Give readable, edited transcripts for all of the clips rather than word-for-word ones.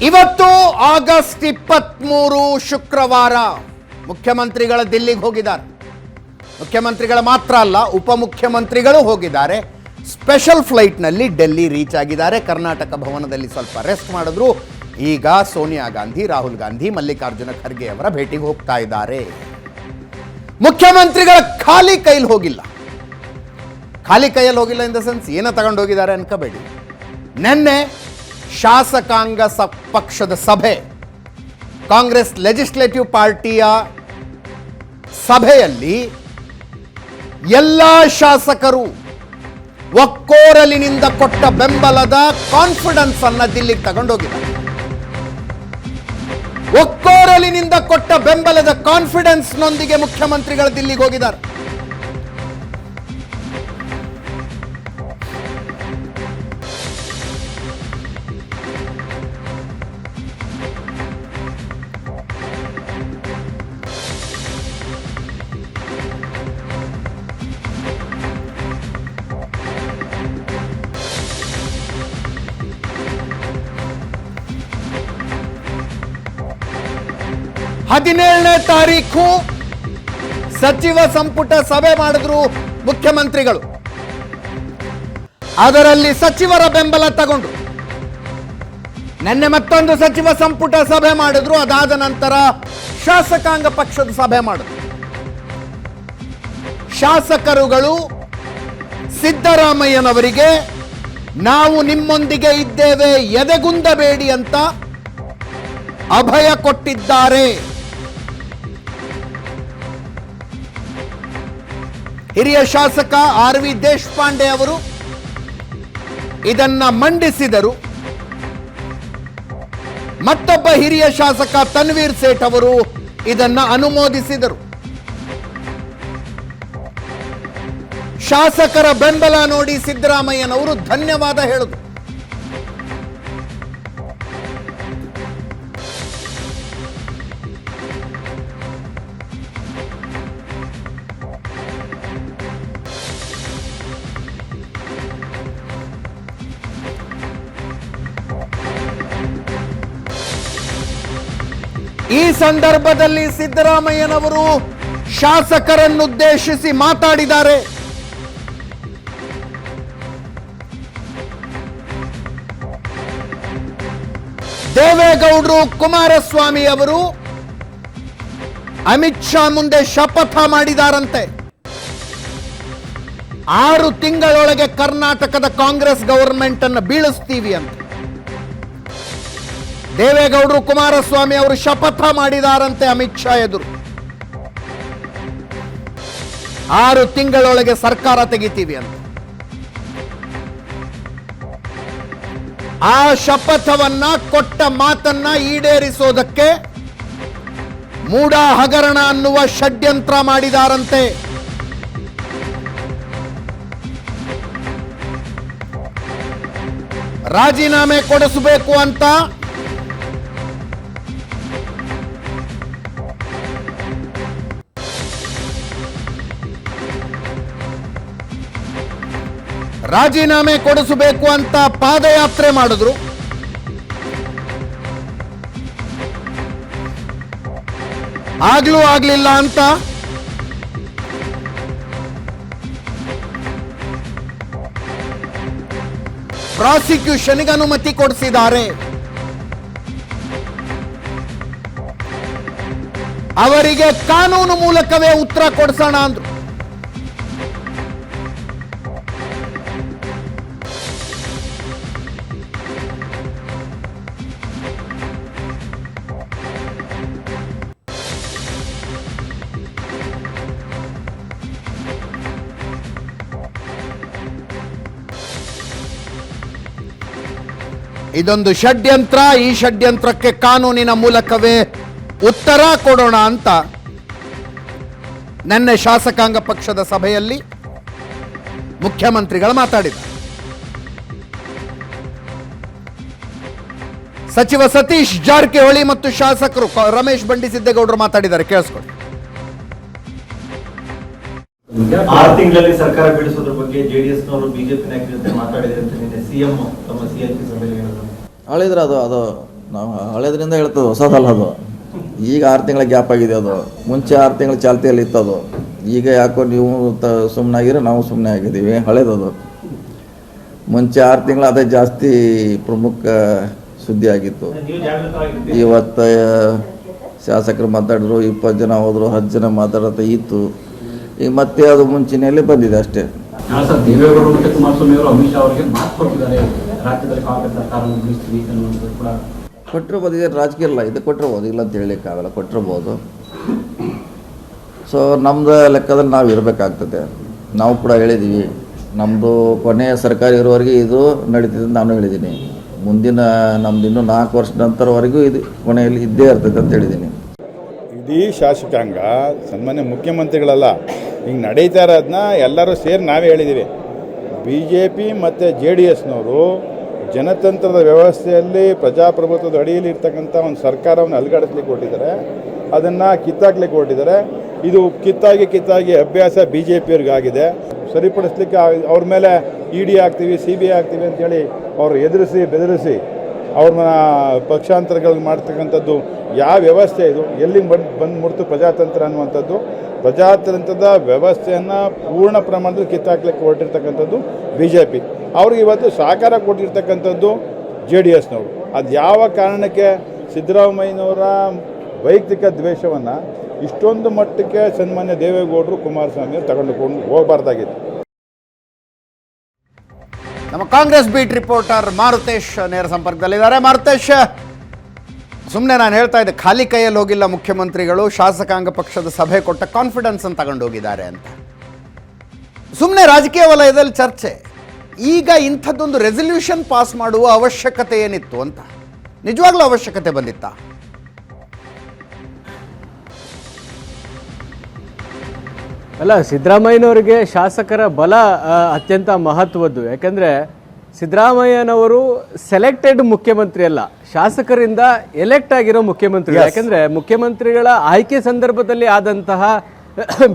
ಇವತ್ತು ಆಗಸ್ಟ್ 23 ಶುಕ್ರವಾರ ಮುಖ್ಯಮಂತ್ರಿಗಳ ದಿಲ್ಲಿಗೆ ಹೋಗಿದ್ದಾರೆ. ಮುಖ್ಯಮಂತ್ರಿಗಳ ಮಾತ್ರ ಅಲ್ಲ, ಉಪಮುಖ್ಯಮಂತ್ರಿಗಳು ಹೋಗಿದ್ದಾರೆ. ಸ್ಪೆಷಲ್ ಫ್ಲೈಟ್ನಲ್ಲಿ ಡೆಲ್ಲಿ ರೀಚ್ ಆಗಿದ್ದಾರೆ. ಕರ್ನಾಟಕ ಭವನದಲ್ಲಿ ಸ್ವಲ್ಪ ರೆಸ್ಟ್ ಮಾಡಿದ್ರು. ಈಗ ಸೋನಿಯಾ ಗಾಂಧಿ, ರಾಹುಲ್ ಗಾಂಧಿ, ಮಲ್ಲಿಕಾರ್ಜುನ ಖರ್ಗೆ ಅವರ ಭೇಟಿಗೆ ಹೋಗ್ತಾ ಇದ್ದಾರೆ. ಮುಖ್ಯಮಂತ್ರಿಗಳ ಖಾಲಿ ಕೈಲಿ ಹೋಗಿಲ್ಲ. ಖಾಲಿ ಕೈಯಲ್ಲಿ ಹೋಗಿಲ್ಲ ಇನ್ ದ ಸೆನ್ಸ್ ಏನ ತಗೊಂಡು ಹೋಗಿದ್ದಾರೆ ಅನ್ಕೋಬೇಡಿ. ನಿನ್ನೆ ಶಾಸಕಾಂಗ ಪಕ್ಷದ ಸಭೆ, ಕಾಂಗ್ರೆಸ್ ಲೆಜಿಸ್ಲೇಟಿವ್ ಪಾರ್ಟಿಯ ಸಭೆಯಲ್ಲಿ ಎಲ್ಲ ಶಾಸಕರು ಒಕ್ಕೋರಲಿನಿಂದ ಕೊಟ್ಟ ಬೆಂಬಲದ ಕಾನ್ಫಿಡೆನ್ಸ್ ಅನ್ನ ದಿಲ್ಲಿಗೆ ತಗೊಂಡೋಗಿದ್ದಾರೆ. ಒಕ್ಕೋರಲಿನಿಂದ ಕೊಟ್ಟ ಬೆಂಬಲದ ಕಾನ್ಫಿಡೆನ್ಸ್ ನೊಂದಿಗೆ ಮುಖ್ಯಮಂತ್ರಿಗಳು ದಿಲ್ಲಿಗೆ ಹೋಗಿದ್ದಾರೆ. ಹದಿನೇಳನೇ ತಾರೀಕು ಸಚಿವ ಸಂಪುಟ ಸಭೆ ಮಾಡಿದ್ರು ಮುಖ್ಯಮಂತ್ರಿಗಳು. ಅದರಲ್ಲಿ ಸಚಿವರ ಬೆಂಬಲ ತಗೊಂಡು ನಿನ್ನೆ ಮತ್ತೊಂದು ಸಚಿವ ಸಂಪುಟ ಸಭೆ ಮಾಡಿದ್ರು. ಅದಾದ ನಂತರ ಶಾಸಕಾಂಗ ಪಕ್ಷದ ಸಭೆ ಮಾಡಿದ್ರು. ಶಾಸಕರುಗಳು ಸಿದ್ದರಾಮಯ್ಯನವರಿಗೆ ನಾವು ನಿಮ್ಮೊಂದಿಗೆ ಇದ್ದೇವೆ, ಎದೆಗುಂದಬೇಡಿ ಅಂತ ಅಭಯ ಕೊಟ್ಟಿದ್ದಾರೆ. ಹಿರಿಯ ಶಾಸಕ ಆರ್.ವಿ. ದೇಶಪಾಂಡೆ ಅವರು ಇದನ್ನ ಮಂಡಿಸಿದರು. ಮತ್ತೊಬ್ಬ ಹಿರಿಯ ಶಾಸಕ ತನ್ವೀರ್ ಸೇಠ್ ಅವರು ಇದನ್ನ ಅನುಮೋದಿಸಿದರು. ಶಾಸಕರ ಬೆಂಬಲ ನೋಡಿ ಸಿದ್ದರಾಮಯ್ಯನವರು ಧನ್ಯವಾದ ಹೇಳಿದರು. ಈ ಸಂದರ್ಭದಲ್ಲಿ ಸಿದ್ದರಾಮಯ್ಯನವರು ಶಾಸಕರನ್ನುದ್ದೇಶಿಸಿ ಮಾತಾಡಿದ್ದಾರೆ. ದೇವೇಗೌಡರು, ಕುಮಾರಸ್ವಾಮಿ ಅವರು ಅಮಿತ್ ಶಾ ಮುಂದೆ ಶಪಥ ಮಾಡಿದಾರಂತೆ. 6 ತಿಂಗಳೊಳಗೆ ಕರ್ನಾಟಕದ ಕಾಂಗ್ರೆಸ್ ಗವರ್ಮೆಂಟ್ ಅನ್ನು ಬೀಳಿಸ್ತೀವಿ ಅಂತ ದೇವೇಗೌಡರು, ಕುಮಾರಸ್ವಾಮಿ ಅವರು ಶಪಥ ಮಾಡಿದಾರಂತೆ ಅಮಿತ್ ಶಾ ಎದುರು. 6 ತಿಂಗಳೊಳಗೆ ಸರ್ಕಾರ ತೆಗಿತೀವಿ ಅಂತ. ಆ ಶಪಥವನ್ನ, ಕೊಟ್ಟ ಮಾತನ್ನ ಈಡೇರಿಸೋದಕ್ಕೆ ಮೂಡ ಹಗರಣ ಅನ್ನುವ ಷಡ್ಯಂತ್ರ ಮಾಡಿದಾರಂತೆ. ರಾಜೀನಾಮೆ ಕೊಡಿಸಬೇಕು ಅಂತ ಪಾದಯಾತ್ರೆ ಮಾಡಿದ್ರು. ಆಗ್ಲೂ ಆಗ್ಲಿಲ್ಲ ಅಂತ ಪ್ರಾಸಿಕ್ಯೂಷನ್ಗೆ ಅನುಮತಿ ಕೊಡಿಸಿದ್ದಾರೆ. ಅವರಿಗೆ ಕಾನೂನು ಮೂಲಕವೇ ಉತ್ತರ ಕೊಡಿಸೋಣ ಅಂದ್ರು. ಇದೊಂದು ಷಡ್ಯಂತ್ರ. ಈ ಷಡ್ಯಂತ್ರಕ್ಕೆ ಕಾನೂನಿನ ಮೂಲಕವೇ ಉತ್ತರ ಕೊಡೋಣ ಅಂತ ನನ್ನ ಶಾಸಕಾಂಗ ಪಕ್ಷದ ಸಭೆಯಲ್ಲಿ ಮುಖ್ಯಮಂತ್ರಿಗಳು ಮಾತಾಡಿದರು. ಸಚಿವ ಸತೀಶ್ ಜಾರಕಿಹೊಳಿ ಮತ್ತು ಶಾಸಕರು ರಮೇಶ್ ಬಂಡಿಸಿದ್ದೇಗೌಡರು ಮಾತಾಡಿದ್ದಾರೆ, ಕೇಳಿಸ್ಕೊಳ್ಳಿ. 6 ತಿಂಗಳಲ್ಲಿ ಸರ್ಕಾರ ಬೀಳಿಸೋದ್ರ ಬಗ್ಗೆ ಜೆಡಿಎಸ್ ನವರು ಬಿಜೆಪಿ ನಾಯಕರ ಜೊತೆ ಮಾತಾಡಿದ್ರೆ ಅಂತ ನಿನ್ನೆ ಸಿಎಂ ತಮ್ಮ ಸಿಎಲ್ಪಿ ಸಭೆಯಲ್ಲಿ ಹೇಳಿದ್ರು. ಹೇಳಿದ್ರೆ ಅದು ನಾವು ಹಳೆದ್ರಿಂದ ಹೇಳ್ತದೆ, ಹೊಸದಲ್ಲ ಅದು. ಈಗ 6 ತಿಂಗಳ ಗ್ಯಾಪ್ ಆಗಿದೆ ಅದು. ಮುಂಚೆ 6 ತಿಂಗಳ ಚಾಲ್ತಿಯಲ್ಲಿ ಇತ್ತದು. ಈಗ ಯಾಕೋ ನೀವು ಸುಮ್ಮನಾಗಿರೋ ನಾವು ಸುಮ್ಮನೆ ಆಗಿದ್ದೀವಿ. ಹಳೇದದು. ಮುಂಚೆ 6 ತಿಂಗಳು ಅದೇ ಜಾಸ್ತಿ ಪ್ರಮುಖ ಸುದ್ದಿ ಆಗಿತ್ತು. ಇವತ್ತು ಶಾಸಕರು ಮಾತಾಡಿದ್ರು, 20 ಜನ ಹೋದರು, 10 ಜನ ಮಾತಾಡೋದು ಇತ್ತು. ಈಗ ಮತ್ತೆ ಅದು ಮುಂಚಿನಲ್ಲಿ ಬಂದಿದೆ ಅಷ್ಟೇ. ಸರ್, ದೇವೇಗೌಡರು ಮತ್ತು ಕುಮಾರಸ್ವಾಮಿ ಅವರು ಅಮಿತ್ ಶಾ ಅವರಿಗೆ ಮಾತು ಕೊಟ್ಟಿದ್ದಾರೆ, ರಾಜ್ಯದಲ್ಲಿ ಕಾಂಗ್ರೆಸ್ ಸರ್ಕಾರವನ್ನು ಉಳಿಸ್ತೀವಿ ಅನ್ನುವಂಥದ್ದು ಕೂಡ ಕೊಟ್ಟಿರ್ಬೋದು. ಇದು ರಾಜಕೀಯ ಇಲ್ಲ, ಇದು ಕೊಟ್ಟಿರ್ಬೋದು, ಇಲ್ಲ ಅಂತ ಹೇಳಲಿಕ್ಕಾಗಲ್ಲ, ಕೊಟ್ಟಿರ್ಬೋದು. ಸೊ ನಮ್ಮದು ಲೆಕ್ಕದಲ್ಲಿ ನಾವು ಇರಬೇಕಾಗ್ತದೆ. ನಾವು ಕೂಡ ಹೇಳಿದ್ದೀವಿ, ನಮ್ಮದು ಕೊನೆಯ ಸರ್ಕಾರ ಇರೋವರೆಗೆ ಇದು ನಡೀತಿದೆ ಅಂತ ನಾನು ಹೇಳಿದ್ದೀನಿ. ಮುಂದಿನ ನಮ್ದು ಇನ್ನೂ 4 ವರ್ಷದ ನಂತರವರೆಗೂ ಇದು ಕೊನೆಯಲ್ಲಿ ಇದ್ದೇ ಇರ್ತದೆ ಅಂತ ಹೇಳಿದ್ದೀನಿ. ಇಡೀ ಶಾಸಕಾಂಗ ಸನ್ಮಾನ್ಯ ಮುಖ್ಯಮಂತ್ರಿಗಳಲ್ಲ, ಹಿಂಗೆ ನಡೀತಾ ಇರೋದನ್ನ ಎಲ್ಲರೂ ಸೇರಿ ನಾವೇ ಹೇಳಿದ್ದೀವಿ. BJP ಮತ್ತು JDSನವರು ಜನತಂತ್ರದ ವ್ಯವಸ್ಥೆಯಲ್ಲಿ ಪ್ರಜಾಪ್ರಭುತ್ವದ ಅಡಿಯಲ್ಲಿ ಇರ್ತಕ್ಕಂಥ ಒಂದು ಸರ್ಕಾರವನ್ನು ಅಲುಗಾಡಿಸ್ಲಿಕ್ಕೆ ಹೊರಟಿದ್ದಾರೆ, ಅದನ್ನು ಕಿತ್ತಾಕ್ಲಿಕ್ಕೆ ಹೊರಟಿದ್ದಾರೆ. ಇದು ಕಿತ್ತಾಗಿ ಅಭ್ಯಾಸ BJPಯವ್ರಿಗಾಗಿದೆ. ಸರಿಪಡಿಸ್ಲಿಕ್ಕೆ ಅವ್ರ ಮೇಲೆ ED ಹಾಕ್ತೀವಿ, CBI ಹಾಕ್ತೀವಿ ಅಂತೇಳಿ ಅವ್ರು ಎದುರಿಸಿ ಬೆದರಿಸಿ ಅವ್ರನ್ನ ಪಕ್ಷಾಂತರಗಳು ಮಾಡ್ತಕ್ಕಂಥದ್ದು ಯಾವ ವ್ಯವಸ್ಥೆ ಇದು? ಎಲ್ಲಿ ಬಂದು ಮುಡ್ತು ಪ್ರಜಾತಂತ್ರ ಅನ್ನುವಂಥದ್ದು? ಪ್ರಜಾತಂತ್ರದ ವ್ಯವಸ್ಥೆಯನ್ನು ಪೂರ್ಣ ಪ್ರಮಾಣದಲ್ಲಿ ಕಿತ್ತಾಕ್ಲಿಕ್ಕೆ ಹೊರಟಿರ್ತಕ್ಕಂಥದ್ದು BJP. ಅವ್ರಿಗೆ ಇವತ್ತು ಸಹಕಾರ ಕೊಟ್ಟಿರ್ತಕ್ಕಂಥದ್ದು JDSನವರು. ಅದು ಯಾವ ಕಾರಣಕ್ಕೆ ಸಿದ್ದರಾಮಯ್ಯನವರ ವೈಯಕ್ತಿಕ ದ್ವೇಷವನ್ನು ಇಷ್ಟೊಂದು ಮಟ್ಟಕ್ಕೆ ಸನ್ಮಾನ್ಯ ದೇವೇಗೌಡರು ಕುಮಾರಸ್ವಾಮಿಯವರು ತಗೊಂಡುಕೊಂಡು ಹೋಗಬಾರ್ದಾಗಿತ್ತು. ನಮ್ಮ ಕಾಂಗ್ರೆಸ್ ಬೀಟ್ ರಿಪೋರ್ಟರ್ ಮಾರುತೇಶ್ ನೇರ ಸಂಪರ್ಕದಲ್ಲಿದ್ದಾರೆ. ಮಾರುತೇಶ್, ಸುಮ್ಮನೆ ನಾನು ಹೇಳ್ತಾ ಇದ್ದೆ, ಖಾಲಿ ಕೈಯಲ್ಲಿ ಹೋಗಿಲ್ಲ ಮುಖ್ಯಮಂತ್ರಿಗಳು, ಶಾಸಕಾಂಗ ಪಕ್ಷದ ಸಭೆ ಕೊಟ್ಟ ಕಾನ್ಫಿಡೆನ್ಸ್ ಅಂತ ತಗೊಂಡು ಹೋಗಿದ್ದಾರೆ ಅಂತ. ಸುಮ್ಮನೆ ರಾಜಕೀಯ ವಲಯದಲ್ಲಿ ಚರ್ಚೆ. ಈಗ ಇಂಥದ್ದೊಂದು ರೆಸಲ್ಯೂಷನ್ ಪಾಸ್ ಮಾಡುವ ಅವಶ್ಯಕತೆ ಏನಿತ್ತು ಅಂತ, ನಿಜವಾಗ್ಲೂ ಅವಶ್ಯಕತೆ ಬಂದಿತ್ತಾ? ಅಲ್ಲ, ಸಿದ್ದರಾಮಯ್ಯನವರಿಗೆ ಶಾಸಕರ ಬಲ ಅತ್ಯಂತ ಮಹತ್ವದ್ದು. ಯಾಕಂದರೆ ಸಿದ್ದರಾಮಯ್ಯನವರು ಸೆಲೆಕ್ಟೆಡ್ ಮುಖ್ಯಮಂತ್ರಿ ಅಲ್ಲ, ಶಾಸಕರಿಂದ ಎಲೆಕ್ಟ್ ಆಗಿರೋ ಮುಖ್ಯಮಂತ್ರಿ. ಯಾಕಂದರೆ ಮುಖ್ಯಮಂತ್ರಿಗಳ ಆಯ್ಕೆ ಸಂದರ್ಭದಲ್ಲಿ ಆದಂತಹ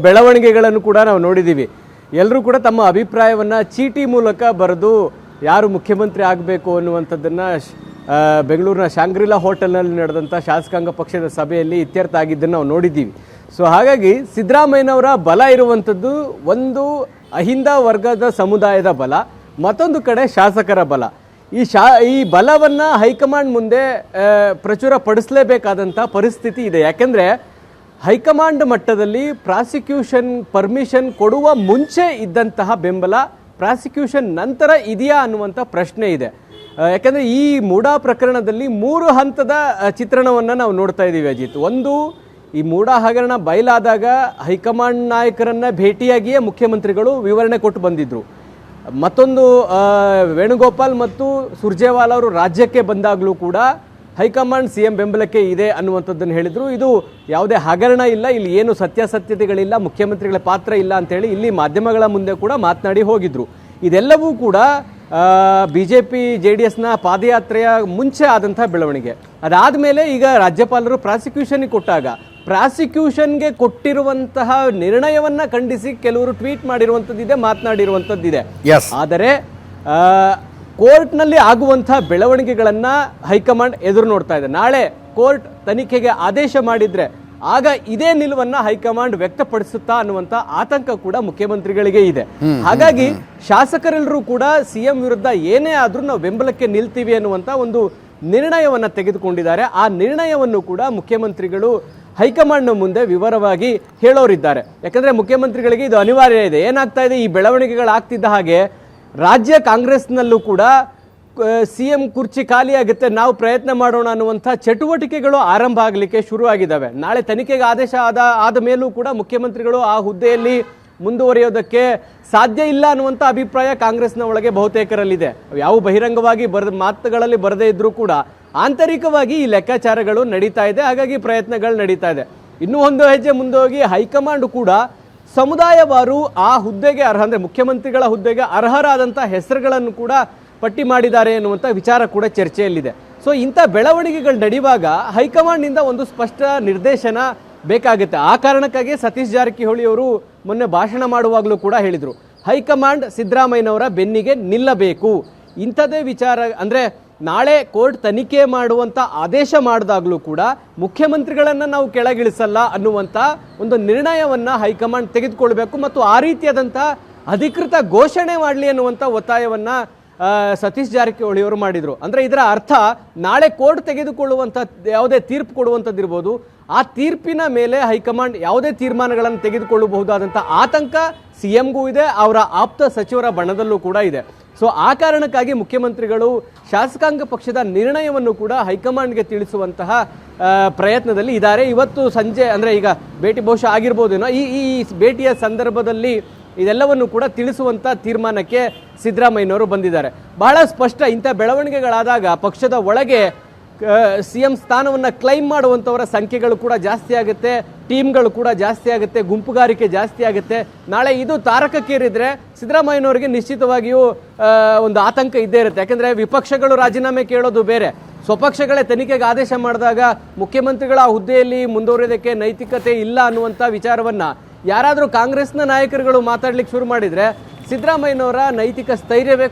ಬೆಳವಣಿಗೆಗಳನ್ನು ಕೂಡ ನಾವು ನೋಡಿದ್ದೀವಿ. ಎಲ್ಲರೂ ಕೂಡ ತಮ್ಮ ಅಭಿಪ್ರಾಯವನ್ನು ಚೀಟಿ ಮೂಲಕ ಬರೆದು ಯಾರು ಮುಖ್ಯಮಂತ್ರಿ ಆಗಬೇಕು ಅನ್ನುವಂಥದ್ದನ್ನು ಬೆಂಗಳೂರಿನ ಶಾಂಗ್ರಿಲಾ ಹೋಟೆಲ್ನಲ್ಲಿ ನಡೆದಂಥ ಶಾಸಕಾಂಗ ಪಕ್ಷದ ಸಭೆಯಲ್ಲಿ ಇತ್ಯರ್ಥ ಆಗಿದ್ದನ್ನು ನಾವು ನೋಡಿದ್ದೀವಿ. ಸೊ ಹಾಗಾಗಿ ಸಿದ್ದರಾಮಯ್ಯನವರ ಬಲ ಇರುವಂಥದ್ದು ಒಂದು ಅಹಿಂದ ವರ್ಗದ ಸಮುದಾಯದ ಬಲ, ಮತ್ತೊಂದು ಕಡೆ ಶಾಸಕರ ಬಲ. ಈ ಬಲವನ್ನು ಹೈಕಮಾಂಡ್ ಮುಂದೆ ಪ್ರಚುರ ಪಡಿಸಲೇಬೇಕಾದಂಥ ಪರಿಸ್ಥಿತಿ ಇದೆ. ಯಾಕೆಂದರೆ ಹೈಕಮಾಂಡ್ ಮಟ್ಟದಲ್ಲಿ ಪ್ರಾಸಿಕ್ಯೂಷನ್ ಪರ್ಮಿಷನ್ ಕೊಡುವ ಮುಂಚೆ ಇದ್ದಂತಹ ಬೆಂಬಲ ಪ್ರಾಸಿಕ್ಯೂಷನ್ ನಂತರ ಇದೆಯಾ ಅನ್ನುವಂಥ ಪ್ರಶ್ನೆ ಇದೆ. ಯಾಕೆಂದರೆ ಈ ಮೂಡಾ ಪ್ರಕರಣದಲ್ಲಿ 3 ಹಂತದ ಚಿತ್ರಣವನ್ನು ನಾವು ನೋಡ್ತಾ ಇದ್ದೀವಿ ಅಜಿತ್. ಒಂದು, ಈ ಮೂಡಾ ಹಗರಣ ಬಯಲಾದಾಗ ಹೈಕಮಾಂಡ್ ನಾಯಕರನ್ನು ಭೇಟಿಯಾಗಿಯೇ ಮುಖ್ಯಮಂತ್ರಿಗಳು ವಿವರಣೆ ಕೊಟ್ಟು ಬಂದಿದ್ದರು. ಮತ್ತೊಂದು, ವೇಣುಗೋಪಾಲ್ ಮತ್ತು ಸುರ್ಜೇವಾಲಾ ಅವರು ರಾಜ್ಯಕ್ಕೆ ಬಂದಾಗಲೂ ಕೂಡ ಹೈಕಮಾಂಡ್ CM ಬೆಂಬಲಕ್ಕೆ ಇದೆ ಅನ್ನುವಂಥದ್ದನ್ನು ಹೇಳಿದರು. ಇದು ಯಾವುದೇ ಹಗರಣ ಇಲ್ಲ, ಇಲ್ಲಿ ಏನು ಸತ್ಯಾಸತ್ಯತೆಗಳಿಲ್ಲ, ಮುಖ್ಯಮಂತ್ರಿಗಳ ಪಾತ್ರ ಇಲ್ಲ ಅಂತೇಳಿ ಇಲ್ಲಿ ಮಾಧ್ಯಮಗಳ ಮುಂದೆ ಕೂಡ ಮಾತನಾಡಿ ಹೋಗಿದ್ರು. ಇದೆಲ್ಲವೂ ಕೂಡ BJP JDSನ ಪಾದಯಾತ್ರೆಯ ಮುಂಚೆ ಆದಂಥ ಬೆಳವಣಿಗೆ. ಅದಾದಮೇಲೆ ಈಗ ರಾಜ್ಯಪಾಲರು ಪ್ರಾಸಿಕ್ಯೂಷನ್ಗೆ ಕೊಟ್ಟಾಗ ಪ್ರಾಸಿಕ್ಯೂಷನ್ಗೆ ಕೊಟ್ಟಿರುವಂತಹ ನಿರ್ಣಯವನ್ನು ಖಂಡಿಸಿ ಕೆಲವರು ಟ್ವೀಟ್ ಮಾಡಿರುವಂಥದ್ದಿದೆ, ಮಾತನಾಡಿರುವಂಥದ್ದಿದೆ. ಆದರೆ ಕೋರ್ಟ್ನಲ್ಲಿ ಆಗುವಂಥ ಬೆಳವಣಿಗೆಗಳನ್ನು ಹೈಕಮಾಂಡ್ ಎದುರು ನೋಡ್ತಾ ಇದೆ. ನಾಳೆ ಕೋರ್ಟ್ ತನಿಖೆಗೆ ಆದೇಶ ಮಾಡಿದರೆ ಆಗ ಇದೇ ನಿಲುವನ್ನು ಹೈಕಮಾಂಡ್ ವ್ಯಕ್ತಪಡಿಸುತ್ತಾ ಅನ್ನುವಂಥ ಆತಂಕ ಕೂಡ ಮುಖ್ಯಮಂತ್ರಿಗಳಿಗೆ ಇದೆ. ಹಾಗಾಗಿ ಶಾಸಕರೆಲ್ಲರೂ ಕೂಡ CM ವಿರುದ್ಧ ಏನೇ ಆದರೂ ನಾವು ಬೆಂಬಲಕ್ಕೆ ನಿಲ್ತೀವಿ ಅನ್ನುವಂಥ ಒಂದು ನಿರ್ಣಯವನ್ನು ತೆಗೆದುಕೊಂಡಿದ್ದಾರೆ. ಆ ನಿರ್ಣಯವನ್ನು ಕೂಡ ಮುಖ್ಯಮಂತ್ರಿಗಳು ಹೈಕಮಾಂಡ್ನ ಮುಂದೆ ವಿವರವಾಗಿ ಹೇಳೋರಿದ್ದಾರೆ. ಯಾಕಂದರೆ ಮುಖ್ಯಮಂತ್ರಿಗಳಿಗೆ ಇದು ಅನಿವಾರ್ಯ ಇದೆ. ಏನಾಗ್ತಾ ಇದೆ, ಈ ಬೆಳವಣಿಗೆಗಳಾಗ್ತಿದ್ದ ಹಾಗೆ ರಾಜ್ಯ ಕಾಂಗ್ರೆಸ್ನಲ್ಲೂ ಕೂಡ CM ಕುರ್ಚಿ ಖಾಲಿಯಾಗುತ್ತೆ, ನಾವು ಪ್ರಯತ್ನ ಮಾಡೋಣ ಅನ್ನುವಂಥ ಚಟುವಟಿಕೆಗಳು ಆರಂಭ ಆಗಲಿಕ್ಕೆ ಶುರುವಾಗಿದ್ದಾವೆ. ನಾಳೆ ತನಿಖೆಗೆ ಆದೇಶ ಆದ ಮೇಲೂ ಕೂಡ ಮುಖ್ಯಮಂತ್ರಿಗಳು ಆ ಹುದ್ದೆಯಲ್ಲಿ ಮುಂದುವರಿಯೋದಕ್ಕೆ ಸಾಧ್ಯ ಇಲ್ಲ ಅನ್ನುವಂಥ ಅಭಿಪ್ರಾಯ ಕಾಂಗ್ರೆಸ್ನ ಒಳಗೆ ಬಹುತೇಕರಲ್ಲಿದೆ. ಯಾವ ಬಹಿರಂಗವಾಗಿ ಮಾತುಗಳಲ್ಲಿ ಬರದೇ ಇದ್ರೂ ಕೂಡ ಆಂತರಿಕವಾಗಿ ಈ ಲೆಕ್ಕಾಚಾರಗಳು ನಡೀತಾ ಇದೆ. ಹಾಗಾಗಿ ಪ್ರಯತ್ನಗಳು ನಡೀತಾ ಇದೆ. ಇನ್ನೂ ಒಂದು ಹೆಜ್ಜೆ ಮುಂದೆ ಹೋಗಿ ಹೈಕಮಾಂಡ್ ಕೂಡ ಸಮುದಾಯವಾರು ಆ ಹುದ್ದೆಗೆ ಅಂದರೆ ಮುಖ್ಯಮಂತ್ರಿಗಳ ಹುದ್ದೆಗೆ ಅರ್ಹರಾದಂಥ ಹೆಸರುಗಳನ್ನು ಕೂಡ ಪಟ್ಟಿ ಮಾಡಿದ್ದಾರೆ ಎನ್ನುವಂಥ ವಿಚಾರ ಕೂಡ ಚರ್ಚೆಯಲ್ಲಿದೆ. ಸೊ ಇಂಥ ಬೆಳವಣಿಗೆಗಳು ನಡೆಯುವಾಗ ಹೈಕಮಾಂಡ್ನಿಂದ ಒಂದು ಸ್ಪಷ್ಟ ನಿರ್ದೇಶನ ಬೇಕಾಗುತ್ತೆ. ಆ ಕಾರಣಕ್ಕಾಗಿ ಸತೀಶ್ ಜಾರಕಿಹೊಳಿ ಅವರು ಮೊನ್ನೆ ಭಾಷಣ ಮಾಡುವಾಗಲೂ ಕೂಡ ಹೇಳಿದರು, ಹೈಕಮಾಂಡ್ ಸಿದ್ದರಾಮಯ್ಯನವರ ಬೆನ್ನಿಗೆ ನಿಲ್ಲಬೇಕು. ಇಂಥದ್ದೇ ವಿಚಾರ ಅಂದರೆ ನಾಳೆ ಕೋರ್ಟ್ ತನಿಖೆ ಮಾಡುವಂಥ ಆದೇಶ ಮಾಡಿದಾಗಲೂ ಕೂಡ ಮುಖ್ಯಮಂತ್ರಿಗಳನ್ನು ನಾವು ಕೆಳಗಿಳಿಸಲ್ಲ ಅನ್ನುವಂಥ ಒಂದು ನಿರ್ಣಯವನ್ನು ಹೈಕಮಾಂಡ್ ತೆಗೆದುಕೊಳ್ಬೇಕು ಮತ್ತು ಆ ರೀತಿಯಾದಂಥ ಅಧಿಕೃತ ಘೋಷಣೆ ಮಾಡಲಿ ಅನ್ನುವಂಥ ಒತ್ತಾಯವನ್ನು ಸತೀಶ್ ಜಾರಕಿಹೊಳಿ ಅವರು ಮಾಡಿದರು. ಅಂದರೆ ಇದರ ಅರ್ಥ ನಾಳೆ ಕೋರ್ಟ್ ತೆಗೆದುಕೊಳ್ಳುವಂಥ ಯಾವುದೇ ತೀರ್ಪು ಕೊಡುವಂಥದ್ದಿರ್ಬೋದು, ಆ ತೀರ್ಪಿನ ಮೇಲೆ ಹೈಕಮಾಂಡ್ ಯಾವುದೇ ತೀರ್ಮಾನಗಳನ್ನು ತೆಗೆದುಕೊಳ್ಳಬಹುದಾದಂಥ ಆತಂಕ CMಗೂ ಇದೆ, ಅವರ ಆಪ್ತ ಸಚಿವರ ಬಣದಲ್ಲೂ ಕೂಡ ಇದೆ. ಸೊ ಆ ಕಾರಣಕ್ಕಾಗಿ ಮುಖ್ಯಮಂತ್ರಿಗಳು ಶಾಸಕಾಂಗ ಪಕ್ಷದ ನಿರ್ಣಯವನ್ನು ಕೂಡ ಹೈಕಮಾಂಡ್ಗೆ ತಿಳಿಸುವಂತಹ ಪ್ರಯತ್ನದಲ್ಲಿ ಇದ್ದಾರೆ. ಇವತ್ತು ಸಂಜೆ ಅಂದರೆ ಈಗ ಭೇಟಿ ಬಹುಶಃ ಆಗಿರ್ಬೋದೇನೋ, ಈ ಭೇಟಿಯ ಸಂದರ್ಭದಲ್ಲಿ ಇದೆಲ್ಲವನ್ನು ಕೂಡ ತಿಳಿಸುವಂಥ ತೀರ್ಮಾನಕ್ಕೆ ಸಿದ್ದರಾಮಯ್ಯನವರು ಬಂದಿದ್ದಾರೆ. ಬಹಳ ಸ್ಪಷ್ಟ, ಇಂಥ ಬೆಳವಣಿಗೆಗಳಾದಾಗ ಪಕ್ಷದ ಒಳಗೆ CM ಸ್ಥಾನವನ್ನು ಕ್ಲೈಮ್ ಮಾಡುವಂಥವರ ಸಂಖ್ಯೆಗಳು ಕೂಡ ಜಾಸ್ತಿ ಆಗುತ್ತೆ, ಟೀಮ್ಗಳು ಕೂಡ ಜಾಸ್ತಿ ಆಗುತ್ತೆ, ಗುಂಪುಗಾರಿಕೆ ಜಾಸ್ತಿ ಆಗುತ್ತೆ. ನಾಳೆ ಇದು ತಾರಕಕ್ಕೇರಿದ್ರೆ ಸಿದ್ದರಾಮಯ್ಯನವರಿಗೆ ನಿಶ್ಚಿತವಾಗಿಯೂ ಒಂದು ಆತಂಕ ಇದ್ದೇ ಇರುತ್ತೆ. ಯಾಕೆಂದರೆ ವಿಪಕ್ಷಗಳು ರಾಜೀನಾಮೆ ಕೇಳೋದು ಬೇರೆ, ಸ್ವಪಕ್ಷಗಳೇ ತನಿಖೆಗೆ ಆದೇಶ ಮಾಡಿದಾಗ ಮುಖ್ಯಮಂತ್ರಿಗಳ ಹುದ್ದೆಯಲ್ಲಿ ಮುಂದುವರಿಯೋದಕ್ಕೆ ನೈತಿಕತೆ ಇಲ್ಲ ಅನ್ನುವಂಥ ವಿಚಾರವನ್ನು ಯಾರಾದರೂ ಕಾಂಗ್ರೆಸ್ನ ನಾಯಕರುಗಳು ಮಾತಾಡ್ಲಿಕ್ಕೆ ಶುರು ಮಾಡಿದರೆ ಸಿದ್ದರಾಮಯ್ಯನವರ ನೈತಿಕ ಸ್ಥೈರ್ಯವೇ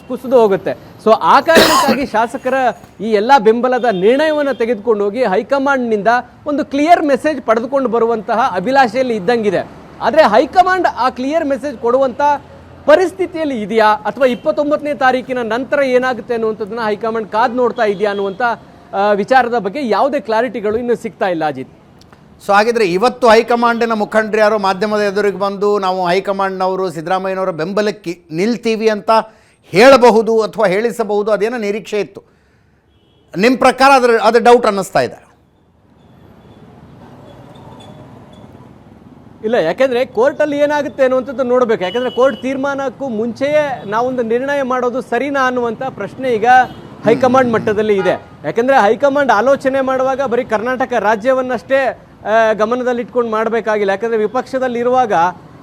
ಕುಸಿದು ಹೋಗುತ್ತೆ. ಸೊ ಆ ಕಾರಣಕ್ಕಾಗಿ ಶಾಸಕರ ಈ ಎಲ್ಲ ಬೆಂಬಲದ ನಿರ್ಣಯವನ್ನು ತೆಗೆದುಕೊಂಡು ಹೋಗಿ ಹೈಕಮಾಂಡ್ನಿಂದ ಒಂದು ಕ್ಲಿಯರ್ ಮೆಸೇಜ್ ಪಡೆದುಕೊಂಡು ಬರುವಂತಹ ಅಭಿಲಾಷೆಯಲ್ಲಿ ಇದ್ದಂಗಿದೆ. ಆದರೆ ಹೈಕಮಾಂಡ್ ಆ ಕ್ಲಿಯರ್ ಮೆಸೇಜ್ ಕೊಡುವಂಥ ಪರಿಸ್ಥಿತಿಯಲ್ಲಿ ಇದೆಯಾ ಅಥವಾ 29ನೇ ತಾರೀಕಿನ ನಂತರ ಏನಾಗುತ್ತೆ ಅನ್ನುವಂಥದ್ದನ್ನ ಹೈಕಮಾಂಡ್ ಕಾದು ನೋಡ್ತಾ ಇದೆಯಾ ಅನ್ನುವಂಥ ವಿಚಾರದ ಬಗ್ಗೆ ಯಾವುದೇ ಕ್ಲಾರಿಟಿಗಳು ಇನ್ನೂ ಸಿಗ್ತಾ ಇಲ್ಲ ಅಜಿತ್. ಸೊ ಹಾಗಿದ್ರೆ ಇವತ್ತು ಹೈಕಮಾಂಡಿನ ಮುಖಂಡರು ಯಾರೋ ಮಾಧ್ಯಮದ ಎದುರಿಗೆ ಬಂದು ನಾವು ಹೈಕಮಾಂಡ್ನವರು ಸಿದ್ದರಾಮಯ್ಯನವರ ಬೆಂಬಲಕ್ಕೆ ನಿಲ್ತೀವಿ ಅಂತ ಹೇಳಬಹುದು ಅಥವಾ ಹೇಳಿಸಬಹುದು, ಅದೇನೋ ನಿರೀಕ್ಷೆ ಇತ್ತು. ನಿಮ್ಮ ಪ್ರಕಾರ ಅದು ಡೌಟ್ ಅನ್ನಿಸ್ತಾ ಇದೆ? ಇಲ್ಲ, ಯಾಕೆಂದರೆ ಕೋರ್ಟಲ್ಲಿ ಏನಾಗುತ್ತೆ ಅನ್ನುವಂಥದ್ದು ನೋಡಬೇಕು. ಯಾಕೆಂದರೆ ಕೋರ್ಟ್ ತೀರ್ಮಾನಕ್ಕೂ ಮುಂಚೆಯೇ ನಾವೊಂದು ನಿರ್ಣಯ ಮಾಡೋದು ಸರಿನಾ ಅನ್ನುವಂಥ ಪ್ರಶ್ನೆ ಈಗ ಹೈಕಮಾಂಡ್ ಮಟ್ಟದಲ್ಲಿ ಇದೆ. ಯಾಕೆಂದರೆ ಹೈಕಮಾಂಡ್ ಆಲೋಚನೆ ಮಾಡುವಾಗ ಬರೀ ಕರ್ನಾಟಕ ರಾಜ್ಯವನ್ನಷ್ಟೇ ಗಮನದಲ್ಲಿಟ್ಕೊಂಡು ಮಾಡಬೇಕಾಗಿಲ್ಲ. ಯಾಕಂದರೆ ವಿಪಕ್ಷದಲ್ಲಿರುವಾಗ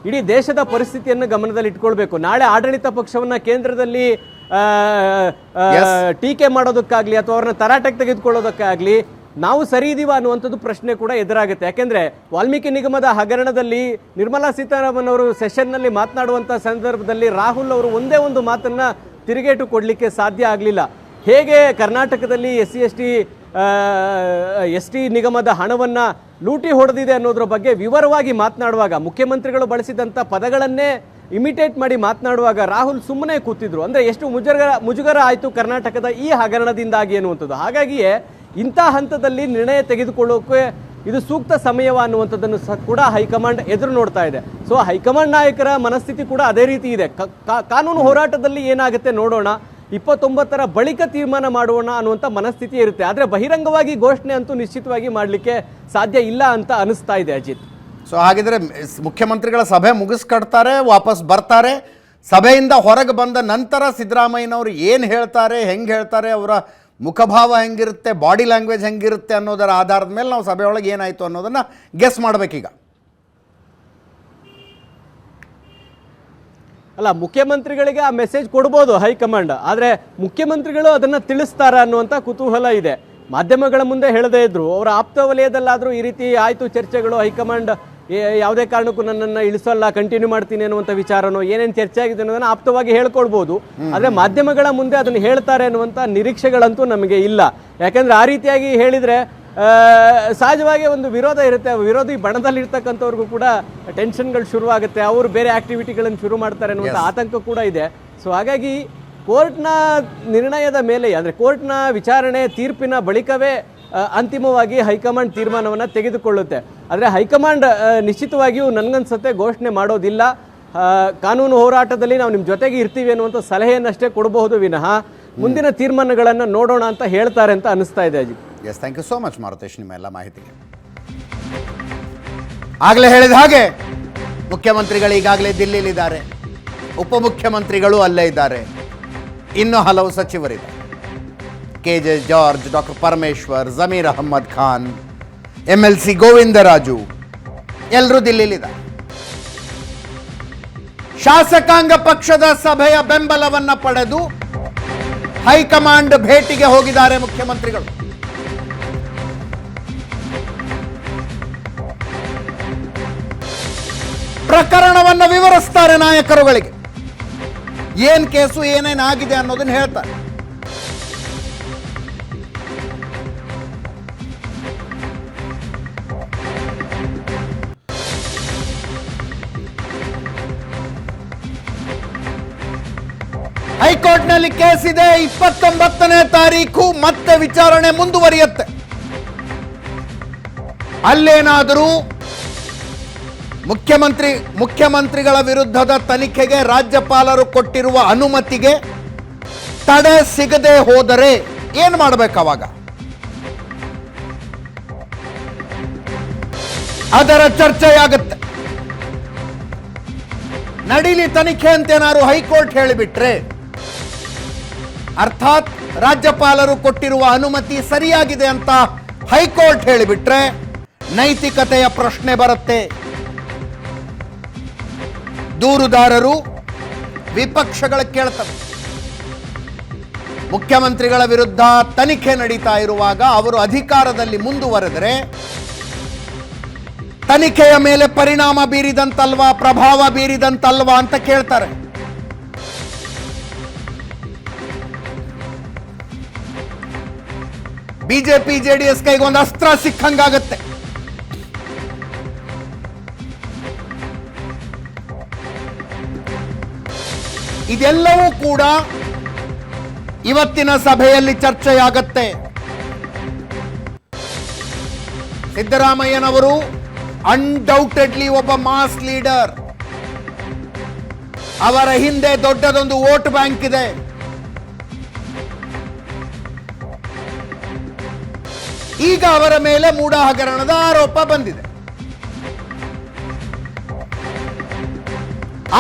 ಇಡೀ ದೇಶದ ಪರಿಸ್ಥಿತಿಯನ್ನು ಗಮನದಲ್ಲಿ ಇಟ್ಕೊಳ್ಬೇಕು. ನಾಳೆ ಆಡಳಿತ ಪಕ್ಷವನ್ನು ಕೇಂದ್ರದಲ್ಲಿ ಟೀಕೆ ಮಾಡೋದಕ್ಕಾಗಲಿ ಅಥವಾ ಅವ್ರನ್ನ ತರಾಟೆಗೆ ತೆಗೆದುಕೊಳ್ಳೋದಕ್ಕಾಗಲಿ ನಾವು ಸರಿ ಇದೀವ ಅನ್ನುವಂಥದ್ದು ಪ್ರಶ್ನೆ ಕೂಡ ಎದುರಾಗುತ್ತೆ. ಯಾಕೆಂದರೆ ವಾಲ್ಮೀಕಿ ನಿಗಮದ ಹಗರಣದಲ್ಲಿ ನಿರ್ಮಲಾ ಸೀತಾರಾಮನ್ ಅವರು ಸೆಷನ್ನಲ್ಲಿ ಮಾತನಾಡುವಂಥ ಸಂದರ್ಭದಲ್ಲಿ ರಾಹುಲ್ ಅವರು ಒಂದೇ ಒಂದು ಮಾತನ್ನು ತಿರುಗೇಟು ಕೊಡಲಿಕ್ಕೆ ಸಾಧ್ಯ ಆಗಲಿಲ್ಲ. ಹೇಗೆ ಕರ್ನಾಟಕದಲ್ಲಿ ST ನಿಗಮದ ಹಣವನ್ನು ಲೂಟಿ ಹೊಡೆದಿದೆ ಅನ್ನೋದ್ರ ಬಗ್ಗೆ ವಿವರವಾಗಿ ಮಾತನಾಡುವಾಗ ಮುಖ್ಯಮಂತ್ರಿಗಳು ಬಳಸಿದಂಥ ಪದಗಳನ್ನೇ ಇಮಿಟೇಟ್ ಮಾಡಿ ಮಾತನಾಡುವಾಗ ರಾಹುಲ್ ಸುಮ್ಮನೆ ಕೂತಿದ್ರು. ಅಂದರೆ ಎಷ್ಟು ಮುಜುಗರ ಆಯಿತು ಕರ್ನಾಟಕದ ಈ ಹಗರಣದಿಂದಾಗಿ ಅನ್ನುವಂಥದ್ದು. ಹಾಗಾಗಿಯೇ ಇಂಥ ಹಂತದಲ್ಲಿ ನಿರ್ಣಯ ತೆಗೆದುಕೊಳ್ಳೋಕೆ ಇದು ಸೂಕ್ತ ಸಮಯವ ಅನ್ನುವಂಥದ್ದನ್ನು ಕೂಡ ಹೈಕಮಾಂಡ್ ಎದುರು ನೋಡ್ತಾ ಇದೆ. ಸೊ ಹೈಕಮಾಂಡ್ ನಾಯಕರ ಮನಸ್ಥಿತಿ ಕೂಡ ಅದೇ ರೀತಿ ಇದೆ. ಕಾನೂನು ಹೋರಾಟದಲ್ಲಿ ಏನಾಗುತ್ತೆ ನೋಡೋಣ, 29ರ ಬಳಿಕ ತೀರ್ಮಾನ ಮಾಡೋಣ ಅನ್ನುವಂಥ ಮನಸ್ಥಿತಿ ಇರುತ್ತೆ. ಆದರೆ ಬಹಿರಂಗವಾಗಿ ಘೋಷಣೆ ಅಂತೂ ನಿಶ್ಚಿತವಾಗಿ ಮಾಡಲಿಕ್ಕೆ ಸಾಧ್ಯ ಇಲ್ಲ ಅಂತ ಅನಿಸ್ತಾ ಇದೆ ಅಜಿತ್. ಸೊ ಹಾಗಿದ್ರೆ ಮುಖ್ಯಮಂತ್ರಿಗಳ ಸಭೆ ಮುಗಿಸ್ಕಡ್ತಾರೆ, ವಾಪಸ್ ಬರ್ತಾರೆ. ಸಭೆಯಿಂದ ಹೊರಗೆ ಬಂದ ನಂತರ ಸಿದ್ದರಾಮಯ್ಯನವರು ಏನು ಹೇಳ್ತಾರೆ, ಹೆಂಗೆ ಹೇಳ್ತಾರೆ, ಅವರ ಮುಖಭಾವ ಹೆಂಗಿರುತ್ತೆ, ಬಾಡಿ ಲ್ಯಾಂಗ್ವೇಜ್ ಹೆಂಗಿರುತ್ತೆ ಅನ್ನೋದರ ಆಧಾರದ ಮೇಲೆ ನಾವು ಸಭೆಯೊಳಗೆ ಏನಾಯಿತು ಅನ್ನೋದನ್ನು ಗೆಸ್ ಮಾಡಬೇಕೀಗ. ಅಲ್ಲ, ಮುಖ್ಯಮಂತ್ರಿಗಳಿಗೆ ಆ ಮೆಸೇಜ್ ಕೊಡ್ಬೋದು ಹೈಕಮಾಂಡ್, ಆದರೆ ಮುಖ್ಯಮಂತ್ರಿಗಳು ಅದನ್ನು ತಿಳಿಸ್ತಾರ ಅನ್ನುವಂಥ ಕುತೂಹಲ ಇದೆ. ಮಾಧ್ಯಮಗಳ ಮುಂದೆ ಹೇಳದೇ ಇದ್ರು, ಅವರ ಆಪ್ತ ವಲಯದಲ್ಲಾದರೂ ಈ ರೀತಿ ಆಯಿತು ಚರ್ಚೆಗಳು, ಹೈಕಮಾಂಡ್ ಯಾವುದೇ ಕಾರಣಕ್ಕೂ ನನ್ನನ್ನು ಇಳಿಸಲ್ಲ, ಕಂಟಿನ್ಯೂ ಮಾಡ್ತೀನಿ ಅನ್ನುವಂಥ ವಿಚಾರನೋ ಏನೇನು ಚರ್ಚೆ ಆಗಿದೆ ಅನ್ನೋದನ್ನು ಆಪ್ತವಾಗಿ ಹೇಳ್ಕೊಳ್ಬೋದು. ಆದರೆ ಮಾಧ್ಯಮಗಳ ಮುಂದೆ ಅದನ್ನು ಹೇಳ್ತಾರೆ ಅನ್ನುವಂಥ ನಿರೀಕ್ಷೆಗಳಂತೂ ನಮಗೆ ಇಲ್ಲ. ಯಾಕೆಂದರೆ ಆ ರೀತಿಯಾಗಿ ಹೇಳಿದರೆ ಸಹಜವಾಗಿ ಒಂದು ವಿರೋಧ ಇರುತ್ತೆ. ವಿರೋಧಿ ಬಣದಲ್ಲಿರ್ತಕ್ಕಂಥವ್ರಿಗೂ ಕೂಡ ಟೆನ್ಷನ್ಗಳು ಶುರುವಾಗುತ್ತೆ, ಅವರು ಬೇರೆ ಆಕ್ಟಿವಿಟಿಗಳನ್ನು ಶುರು ಮಾಡ್ತಾರೆ ಅನ್ನುವಂಥ ಆತಂಕ ಕೂಡ ಇದೆ. ಸೊ ಹಾಗಾಗಿ ಕೋರ್ಟ್ನ ನಿರ್ಣಯದ ಮೇಲೆ, ಅಂದರೆ ಕೋರ್ಟ್ನ ವಿಚಾರಣೆ ತೀರ್ಪಿನ ಬಳಿಕವೇ ಅಂತಿಮವಾಗಿ ಹೈಕಮಾಂಡ್ ತೀರ್ಮಾನವನ್ನು ತೆಗೆದುಕೊಳ್ಳುತ್ತೆ. ಆದರೆ ಹೈಕಮಾಂಡ್ ನಿಶ್ಚಿತವಾಗಿಯೂ ನನಗನ್ಸುತ್ತೆ ಘೋಷಣೆ ಮಾಡೋದಿಲ್ಲ. ಕಾನೂನು ಹೋರಾಟದಲ್ಲಿ ನಾವು ನಿಮ್ಮ ಜೊತೆಗೆ ಇರ್ತೀವಿ ಅನ್ನುವಂಥ ಸಲಹೆಯನ್ನಷ್ಟೇ ಕೊಡಬಹುದು ವಿನಃ ಮುಂದಿನ ತೀರ್ಮಾನಗಳನ್ನು ನೋಡೋಣ ಅಂತ ಹೇಳ್ತಾರೆ ಅಂತ ಅನಿಸ್ತಾ ಇದೆ Ajith. Yes, thank you so much Marutesh ನಿಮ್ಮ ಎಲ್ಲ ಮಾಹಿತಿಗೆ. ಆಗಲೇ ಹೇಳಿದ ಹಾಗೆ ಮುಖ್ಯಮಂತ್ರಿಗಳು ಈಗಾಗಲೇ ದಿಲ್ಲಿಲಿದ್ದಾರೆ, ಉಪಮುಖ್ಯಮಂತ್ರಿಗಳು ಅಲ್ಲೇ ಇದ್ದಾರೆ, ಇನ್ನೂ ಹಲವು ಸಚಿವರಿದ್ದಾರೆ. KJ George, doctor Parameshwar, Zameer Ahmed Khan, MLC Govindaraju ಎಲ್ಲರೂ ದಿಲ್ಲಿಲಿದ್ದಾರೆ. ಶಾಸಕಾಂಗ ಪಕ್ಷದ ಸಭೆಯ ಬೆಂಬಲವನ್ನು ಪಡೆದು ಹೈಕಮಾಂಡ್ ಭೇಟಿಗೆ ಹೋಗಿದ್ದಾರೆ ಮುಖ್ಯಮಂತ್ರಿಗಳು. ಪ್ರಕರಣವನ್ನು ವಿವರಿಸ್ತಾರೆ ನಾಯಕರುಗಳಿಗೆ, ಏನ್ ಕೇಸು ಏನೇನಾಗಿದೆ ಅನ್ನೋದನ್ನ ಹೇಳ್ತಾರೆ. ಹೈಕೋರ್ಟ್ನಲ್ಲಿ ಕೇಸ್ ಇದೆ. 29ನೇ ತಾರೀಕು ಮತ್ತೆ ವಿಚಾರಣೆ ಮುಂದುವರಿಯುತ್ತೆ. ಅಲ್ಲೇನಾದರೂ ಮುಖ್ಯಮಂತ್ರಿಗಳ ವಿರುದ್ಧದ ತನಿಖೆಗೆ ರಾಜ್ಯಪಾಲರು ಕೊಟ್ಟಿರುವ ಅನುಮತಿಗೆ ತಡೆ ಸಿಗದೆ ಹೋದರೆ ಏನು ಮಾಡಬೇಕಾವಾಗ? ಅದರ ಚರ್ಚೆಯಾಗುತ್ತೆ. ನಡೀಲಿ ತನಿಖೆ ಅಂತೇನಾದ್ರು ಹೈಕೋರ್ಟ್ ಹೇಳಿಬಿಟ್ರೆ, ಅರ್ಥಾತ್ ರಾಜ್ಯಪಾಲರು ಕೊಟ್ಟಿರುವ ಅನುಮತಿ ಸರಿಯಾಗಿದೆ ಅಂತ ಹೈಕೋರ್ಟ್ ಹೇಳಿಬಿಟ್ರೆ ನೈತಿಕತೆಯ ಪ್ರಶ್ನೆ ಬರುತ್ತೆ. ದೂರುದಾರರು ವಿಪಕ್ಷಗಳ ಕೇಳ್ತವೆ. ಮುಖ್ಯಮಂತ್ರಿಗಳ ವಿರುದ್ಧ ತನಿಖೆ ನಡೀತಾ ಇರುವಾಗ ಅವರು ಅಧಿಕಾರದಲ್ಲಿ ಮುಂದುವರೆದರೆ ತನಿಖೆಯ ಮೇಲೆ ಪರಿಣಾಮ ಬೀರಿದಂತಲ್ವಾ, ಪ್ರಭಾವ ಬೀರಿದಂತಲ್ವಾ ಅಂತ ಕೇಳ್ತಾರೆ. ಬಿಜೆಪಿ ಜೆಡಿಎಸ್ ಕೈಗೆ ಒಂದು ಅಸ್ತ್ರ ಸಿಕ್ಕಂಗಾಗತ್ತೆ. ಇದೆಲ್ಲವೂ ಕೂಡ ಇವತ್ತಿನ ಸಭೆಯಲ್ಲಿ ಚರ್ಚೆಯಾಗತ್ತೆ. ಸಿದ್ದರಾಮಯ್ಯನವರು ಅನ್ಡೌಟೆಡ್ಲಿ ಒಬ್ಬ ಮಾಸ್ ಲೀಡರ್. ಅವರ ಹಿಂದೆ ದೊಡ್ಡದೊಂದು ವೋಟ್ ಬ್ಯಾಂಕ್ ಇದೆ. ಈಗ ಅವರ ಮೇಲೆ ಮೂಢ ಹಗರಣದ ಆರೋಪ ಬಂದಿದೆ.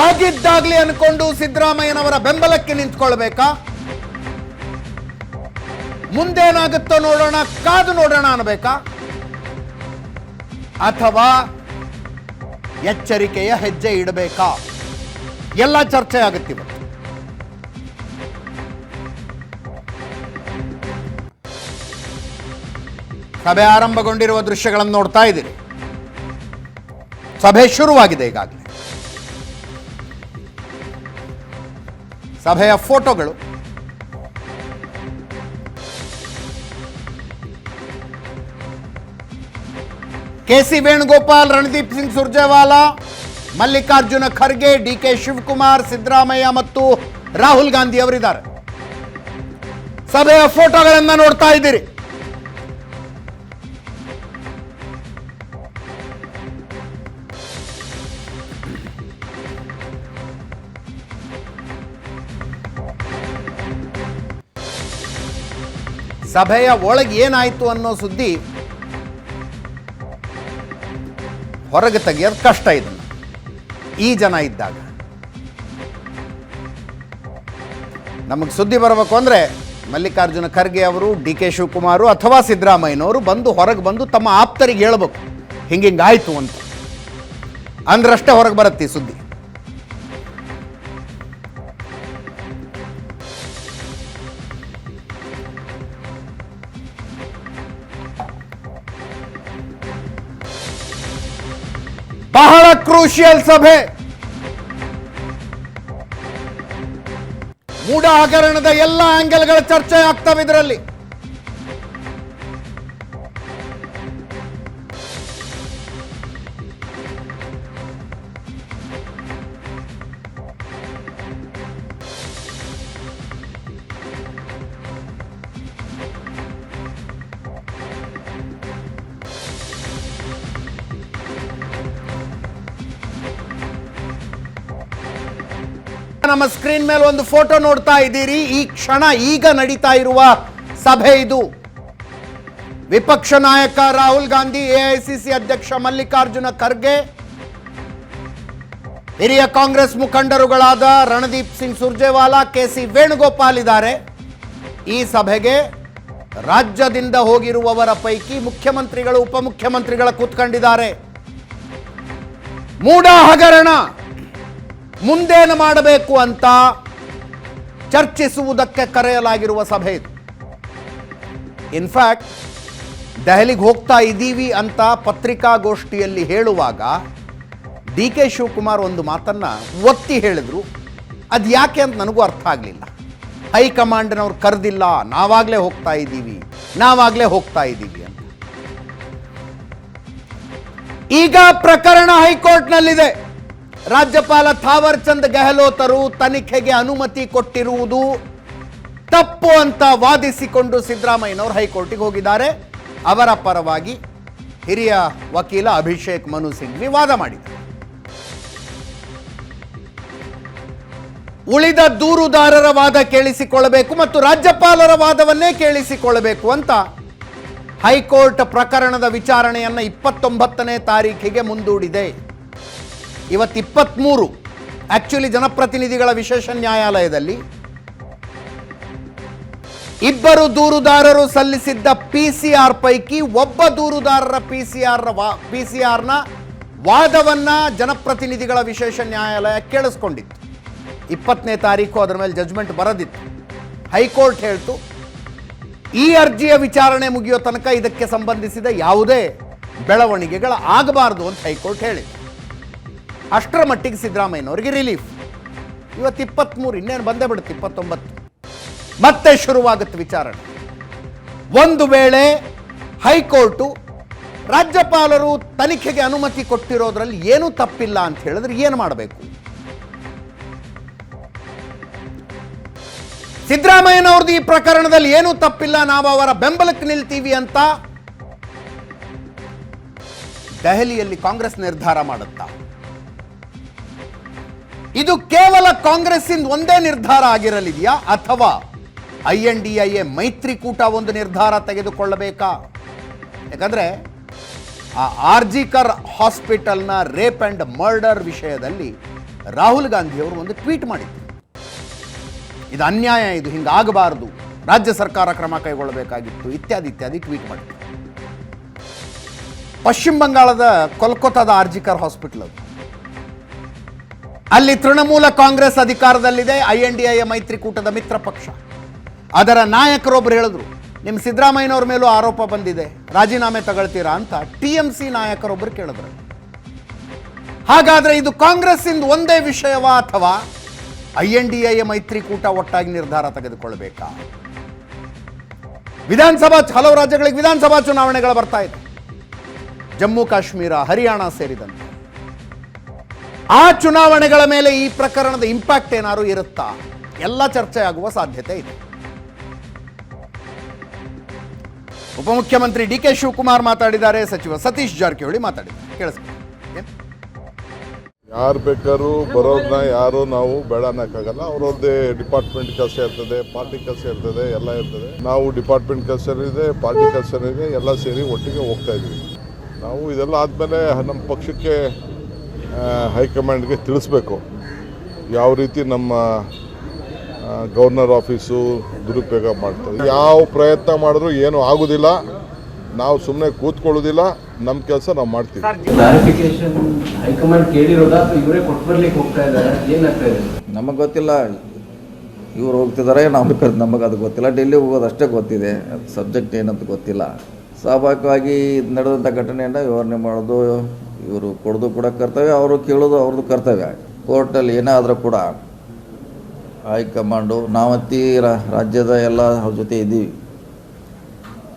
ಆಗಿದ್ದಾಗ್ಲಿ ಅನ್ಕೊಂಡು ಸಿದ್ದರಾಮಯ್ಯನವರ ಬೆಂಬಲಕ್ಕೆ ನಿಂತ್ಕೊಳ್ಬೇಕಾ? ಮುಂದೇನಾಗುತ್ತೋ ನೋಡೋಣ, ಕಾದು ನೋಡೋಣ ಅನ್ಬೇಕಾ? ಅಥವಾ ಎಚ್ಚರಿಕೆಯ ಹೆಜ್ಜೆ ಇಡಬೇಕಾ? ಎಲ್ಲ ಚರ್ಚೆ ಆಗುತ್ತಿವೆ. ಸಭೆ ಆರಂಭಗೊಂಡಿರುವ ದೃಶ್ಯಗಳನ್ನು ನೋಡ್ತಾ ಇದ್ದೀರಿ. ಸಭೆ ಶುರುವಾಗಿದೆ ಈಗಾಗಲೇ. ಸಭೆಯ ಫೋಟೋಗಳು, ಕೆಸಿ ವೇಣುಗೋಪಾಲ್, ರಣದೀಪ್ ಸಿಂಗ್ ಸುರ್ಜೇವಾಲಾ, ಮಲ್ಲಿಕಾರ್ಜುನ ಖರ್ಗೆ, ಡಿಕೆ ಶಿವಕುಮಾರ್, ಸಿದ್ದರಾಮಯ್ಯ ಮತ್ತು ರಾಹುಲ್ ಗಾಂಧಿ ಅವರಿದ್ದಾರೆ. ಸಭೆಯ ಫೋಟೋಗಳನ್ನ ನೋಡ್ತಾ ಇದ್ದೀರಿ. ಸಭೆಯ ಒಳಗೆ ಏನಾಯ್ತು ಅನ್ನೋ ಸುದ್ದಿ ಹೊರಗೆ ತೆಗೆಯೋದು ಕಷ್ಟ. ಇದನ್ನು ಈ ಜನ ಇದ್ದಾಗ ನಮಗೆ ಸುದ್ದಿ ಬರಬೇಕು ಅಂದರೆ ಮಲ್ಲಿಕಾರ್ಜುನ ಖರ್ಗೆ ಅವರು, ಡಿ ಕೆ ಶಿವಕುಮಾರು ಅಥವಾ ಸಿದ್ದರಾಮಯ್ಯನವರು ಹೊರಗೆ ಬಂದು ತಮ್ಮ ಆಪ್ತರಿಗೆ ಹೇಳ್ಬೇಕು ಹಿಂಗಾಯ್ತು ಅಂತ. ಅಂದ್ರಷ್ಟೇ ಹೊರಗೆ ಬರುತ್ತೆ ಈ ಸುದ್ದಿ. ಬಹಳ ಕ್ರೂಷಿಯಲ್ ಸಭೆ. ಮೂಢ ಹಗರಣದ ಎಲ್ಲ ಆಂಗಲ್ಗಳ ಚರ್ಚೆ ಆಗ್ತವೆ ಇದರಲ್ಲಿ. ನಮ್ಮ ಸ್ಕ್ರೀನ್ ಮೇಲೆ ಒಂದು ಫೋಟೋ ನೋಡ್ತಾ ಇದ್ದೀರಿ. ಈ ಕ್ಷಣ ಈಗ ನಡೀತಾ ಇರುವ ಸಭೆ ಇದು. ವಿಪಕ್ಷ ನಾಯಕ ರಾಹುಲ್ ಗಾಂಧಿ, ಎಐಸಿಸಿ ಅಧ್ಯಕ್ಷ ಮಲ್ಲಿಕಾರ್ಜುನ ಖರ್ಗೆ, ಹಿರಿಯ ಕಾಂಗ್ರೆಸ್ ಮುಖಂಡರುಗಳಾದ ರಣದೀಪ್ ಸಿಂಗ್ ಸುರ್ಜೇವಾಲಾ, ಕೆಸಿ ವೇಣುಗೋಪಾಲ್ ಇದ್ದಾರೆ. ಈ ಸಭೆಗೆ ರಾಜ್ಯದಿಂದ ಹೋಗಿರುವವರ ಪೈಕಿ ಮುಖ್ಯಮಂತ್ರಿಗಳು, ಉಪಮುಖ್ಯಮಂತ್ರಿಗಳ ಕೂತ್ಕೊಂಡಿದ್ದಾರೆ. ಮೂಢ ಹಗರಣ ಮುಂದೇನು ಮಾಡಬೇಕು ಅಂತ ಚರ್ಚಿಸುವುದಕ್ಕೆ ಕರೆಯಲಾಗಿರುವ ಸಭೆ ಇದು. ಇನ್ಫ್ಯಾಕ್ಟ್ ದೆಹಲಿಗೆ ಹೋಗ್ತಾ ಇದ್ದೀವಿ ಅಂತ ಪತ್ರಿಕಾಗೋಷ್ಠಿಯಲ್ಲಿ ಹೇಳುವಾಗ ಡಿ ಕೆ ಶಿವಕುಮಾರ್ ಒಂದು ಮಾತನ್ನ ಒತ್ತಿ ಹೇಳಿದ್ರು. ಅದು ಯಾಕೆ ಅಂತ ನನಗೂ ಅರ್ಥ ಆಗಲಿಲ್ಲ. ಹೈಕಮಾಂಡ್ನವ್ರು ಕರೆದಿಲ್ಲ, ನಾವಾಗಲೇ ಹೋಗ್ತಾ ಇದ್ದೀವಿ ಅಂತ. ಈಗ ಪ್ರಕರಣ ಹೈಕೋರ್ಟ್ನಲ್ಲಿದೆ. ರಾಜ್ಯಪಾಲ ಥಾವರ್ ಚಂದ್ ಗೆಹ್ಲೋತರು ತನಿಖೆಗೆ ಅನುಮತಿ ಕೊಟ್ಟಿರುವುದು ತಪ್ಪು ಅಂತ ವಾದಿಸಿಕೊಂಡು ಸಿದ್ದರಾಮಯ್ಯನವರು ಹೈಕೋರ್ಟಿಗೆ ಹೋಗಿದ್ದಾರೆ. ಅವರ ಪರವಾಗಿ ಹಿರಿಯ ವಕೀಲ ಅಭಿಷೇಕ್ ಮನು ಸಿಂಘ್ವಿ ವಾದ ಮಾಡಿದ್ದಾರೆ. ಉಳಿದ ದೂರುದಾರರ ವಾದ ಕೇಳಿಸಿಕೊಳ್ಳಬೇಕು ಮತ್ತು ರಾಜ್ಯಪಾಲರ ವಾದವನ್ನೇ ಕೇಳಿಸಿಕೊಳ್ಳಬೇಕು ಅಂತ ಹೈಕೋರ್ಟ್ ಪ್ರಕರಣದ ವಿಚಾರಣೆಯನ್ನು 29ನೇ ತಾರೀಖಿಗೆ ಮುಂದೂಡಿದೆ. ಇವತ್ತು 23 ಆಕ್ಚುಲಿ ಜನಪ್ರತಿನಿಧಿಗಳ ವಿಶೇಷ ನ್ಯಾಯಾಲಯದಲ್ಲಿ ಇಬ್ಬರು ದೂರುದಾರರು ಸಲ್ಲಿಸಿದ್ದ PCR ಪೈಕಿ ಒಬ್ಬ ದೂರುದಾರರ PCRನ ವಾದವನ್ನ ಜನಪ್ರತಿನಿಧಿಗಳ ವಿಶೇಷ ನ್ಯಾಯಾಲಯ ಕೇಳಿಸ್ಕೊಂಡಿತ್ತು. 20ನೇ ತಾರೀಕು ಅದರ ಮೇಲೆ ಜಡ್ಜ್ಮೆಂಟ್ ಬರದಿತ್ತು. ಹೈಕೋರ್ಟ್ ಹೇಳ್ತು ಈ ಅರ್ಜಿಯ ವಿಚಾರಣೆ ಮುಗಿಯೋ ತನಕ ಇದಕ್ಕೆ ಸಂಬಂಧಿಸಿದ ಯಾವುದೇ ಬೆಳವಣಿಗೆಗಳು ಆಗಬಾರದು ಅಂತ ಹೈಕೋರ್ಟ್ ಹೇಳಿದೆ. ಅಷ್ಟರ ಮಟ್ಟಿಗೆ ಸಿದ್ದರಾಮಯ್ಯನವರಿಗೆ ರಿಲೀಫ್. ಇವತ್ತು 23, ಇನ್ನೇನು ಬಂದೇ ಬಿಡುತ್ತೆ 29, ಮತ್ತೆ ಶುರುವಾಗುತ್ತೆ ವಿಚಾರಣೆ. ಒಂದು ವೇಳೆ ಹೈಕೋರ್ಟು ರಾಜ್ಯಪಾಲರು ತನಿಖೆಗೆ ಅನುಮತಿ ಕೊಟ್ಟಿರೋದ್ರಲ್ಲಿ ಏನೂ ತಪ್ಪಿಲ್ಲ ಅಂತ ಹೇಳಿದ್ರೆ ಏನು ಮಾಡಬೇಕು? ಸಿದ್ದರಾಮಯ್ಯನವ್ರದ್ದು ಈ ಪ್ರಕರಣದಲ್ಲಿ ಏನೂ ತಪ್ಪಿಲ್ಲ, ನಾವು ಅವರ ಬೆಂಬಲಕ್ಕೆ ನಿಲ್ತೀವಿ ಅಂತ ದೆಹಲಿಯಲ್ಲಿ ಕಾಂಗ್ರೆಸ್ ನಿರ್ಧಾರ ಮಾಡುತ್ತಾ? ಇದು ಕೇವಲ ಕಾಂಗ್ರೆಸ್ಸಿಂದ ಒಂದೇ ನಿರ್ಧಾರ ಆಗಿರಲಿದೆಯಾ ಅಥವಾ INDIA ಮೈತ್ರಿಕೂಟ ಒಂದು ನಿರ್ಧಾರ ತೆಗೆದುಕೊಳ್ಳಬೇಕಾ? ಯಾಕಂದ್ರೆ ಆ ಆರ್ಜಿಕರ್ ಹಾಸ್ಪಿಟಲ್ನ ರೇಪ್ ಅಂಡ್ ಮರ್ಡರ್ ವಿಷಯದಲ್ಲಿ ರಾಹುಲ್ ಗಾಂಧಿ ಅವರು ಒಂದು ಟ್ವೀಟ್ ಮಾಡಿದ್ರು. ಇದು ಅನ್ಯಾಯ, ಇದು ಹಿಂಗಾಗಬಾರದು, ರಾಜ್ಯ ಸರ್ಕಾರ ಕ್ರಮ ಕೈಗೊಳ್ಳಬೇಕಾಗಿತ್ತು ಇತ್ಯಾದಿ ಇತ್ಯಾದಿ ಟ್ವೀಟ್ ಮಾಡಿದ್ರು. ಪಶ್ಚಿಮ ಬಂಗಾಳದ ಕೋಲ್ಕತ್ತಾದ ಆರ್ಜಿಕರ್ ಹಾಸ್ಪಿಟಲ್ ಅದು. ಅಲ್ಲಿ ತೃಣಮೂಲ ಕಾಂಗ್ರೆಸ್ ಅಧಿಕಾರದಲ್ಲಿದೆ, INDIA ಮೈತ್ರಿಕೂಟದ ಮಿತ್ರ ಪಕ್ಷ. ಅದರ ನಾಯಕರೊಬ್ಬರು ಹೇಳಿದ್ರು, ನಿಮ್ಮ ಸಿದ್ದರಾಮಯ್ಯನವ್ರ ಮೇಲೂ ಆರೋಪ ಬಂದಿದೆ, ರಾಜೀನಾಮೆ ತಗೊಳ್ತೀರಾ ಅಂತ TMC ನಾಯಕರೊಬ್ಬರು ಕೇಳಿದ್ರು. ಹಾಗಾದ್ರೆ ಇದು ಕಾಂಗ್ರೆಸ್ಸಿಂದ ಒಂದೇ ವಿಷಯವಾ ಅಥವಾ INDIA ಮೈತ್ರಿಕೂಟ ಒಟ್ಟಾಗಿ ನಿರ್ಧಾರ ತೆಗೆದುಕೊಳ್ಳಬೇಕಾ? ಹಲವು ರಾಜ್ಯಗಳಿಗೆ ವಿಧಾನಸಭಾ ಚುನಾವಣೆಗಳು ಬರ್ತಾ ಇದೆ, ಜಮ್ಮು ಕಾಶ್ಮೀರ, ಹರಿಯಾಣ ಸೇರಿದಂತೆ. ಆ ಚುನಾವಣೆಗಳ ಮೇಲೆ ಈ ಪ್ರಕರಣದ ಇಂಪ್ಯಾಕ್ಟ್ ಏನಾದ್ರು ಇರುತ್ತಾ? ಎಲ್ಲ ಚರ್ಚೆ ಆಗುವ ಸಾಧ್ಯತೆ ಇದೆ. ಉಪಮುಖ್ಯಮಂತ್ರಿ DK ಶಿವಕುಮಾರ್ ಮಾತಾಡಿದ್ದಾರೆ, ಸಚಿವ ಸತೀಶ್ ಜಾರಕಿಹೊಳಿ ಮಾತಾಡಿದ್ದಾರೆ. ಕೇಳಿಸ್ಕೊಳ್ಳಿ. ಯಾರು ಬೇಕಾದ್ರೂ ಬರೋದನ್ನ ಯಾರು ನಾವು ಬೇಡ ಅನ್ನೋಕ್ಕಾಗಲ್ಲ. ಅವ್ರದ್ದೇ ಡಿಪಾರ್ಟ್ಮೆಂಟ್ ಕೆಲಸ ಇರ್ತದೆ, ಪಾರ್ಟಿ ಕೆಲಸ ಇರ್ತದೆ, ಎಲ್ಲ ಇರ್ತದೆ. ನಾವು ಡಿಪಾರ್ಟ್ಮೆಂಟ್ ಕೆಲಸ ಇದೆ, ಪಾರ್ಟಿ ಕೆಲಸ ಇದೆ, ಎಲ್ಲ ಸೇರಿ ಒಟ್ಟಿಗೆ ಹೋಗ್ತಾ ಇದ್ವಿ. ನಾವು ಇದೆಲ್ಲ ಆದಮೇಲೆ ನಮ್ಮ ಪಕ್ಷಕ್ಕೆ ಹೈಕಮಾಂಡ್ಗೆ ತಿಳಿಸ್ಬೇಕು ಯಾವ ರೀತಿ ನಮ್ಮ ಗವರ್ನರ್ ಆಫೀಸು ದುರುಪಯೋಗ ಮಾಡ್ತಾರೆ. ಯಾವ ಪ್ರಯತ್ನ ಮಾಡಿದ್ರು ಏನೂ ಆಗೋದಿಲ್ಲ. ನಾವು ಸುಮ್ಮನೆ ಕೂತ್ಕೊಳ್ಳೋದಿಲ್ಲ, ನಮ್ಮ ಕೆಲಸ ನಾವು ಮಾಡ್ತೀವಿ. ಕ್ಲಾರಿಫಿಕೇಶನ್ ಹೈಕಮಾಂಡ್ ಕೇಳಿರೋದಾ ಅಥವಾ ಇವರೇ ಕೊಟ್ಟು ಬರ್ಲಿಕ್ಕೆ ಹೋಗ್ತಾ ಇದ್ದಾರೆ, ಏನಾಗ್ತಾ ಇದೆ? ನಮಗೆ ಗೊತ್ತಿಲ್ಲ, ಇವ್ರು ಹೋಗ್ತಿದ್ದಾರೆ, ನಮಗೆ ಅದು ಗೊತ್ತಿಲ್ಲ. ಡೆಲ್ಲಿ ಹೋಗೋದು ಅಷ್ಟೇ ಗೊತ್ತಿದೆ, ಸಬ್ಜೆಕ್ಟ್ ಏನಂತ ಗೊತ್ತಿಲ್ಲ. ಸ್ವಾಭಾವಿಕವಾಗಿ ನಡೆದಂಥ ಘಟನೆಯನ್ನು ವಿವರಣೆ ಮಾಡೋದು ಇವರು ಕೊಡೋದು ಕೂಡ ಕರ್ತವ್ಯ, ಅವರು ಕೇಳೋದು ಅವ್ರದ್ದು ಕರ್ತವ್ಯ. ಕೋರ್ಟಲ್ಲಿ ಏನಾದರೂ ಕೂಡ ಹೈಕಮಾಂಡು ನಾವತ್ತಿ ರಾಜ್ಯದ ಎಲ್ಲ ಅವ್ರ ಜೊತೆ ಇದ್ದೀವಿ.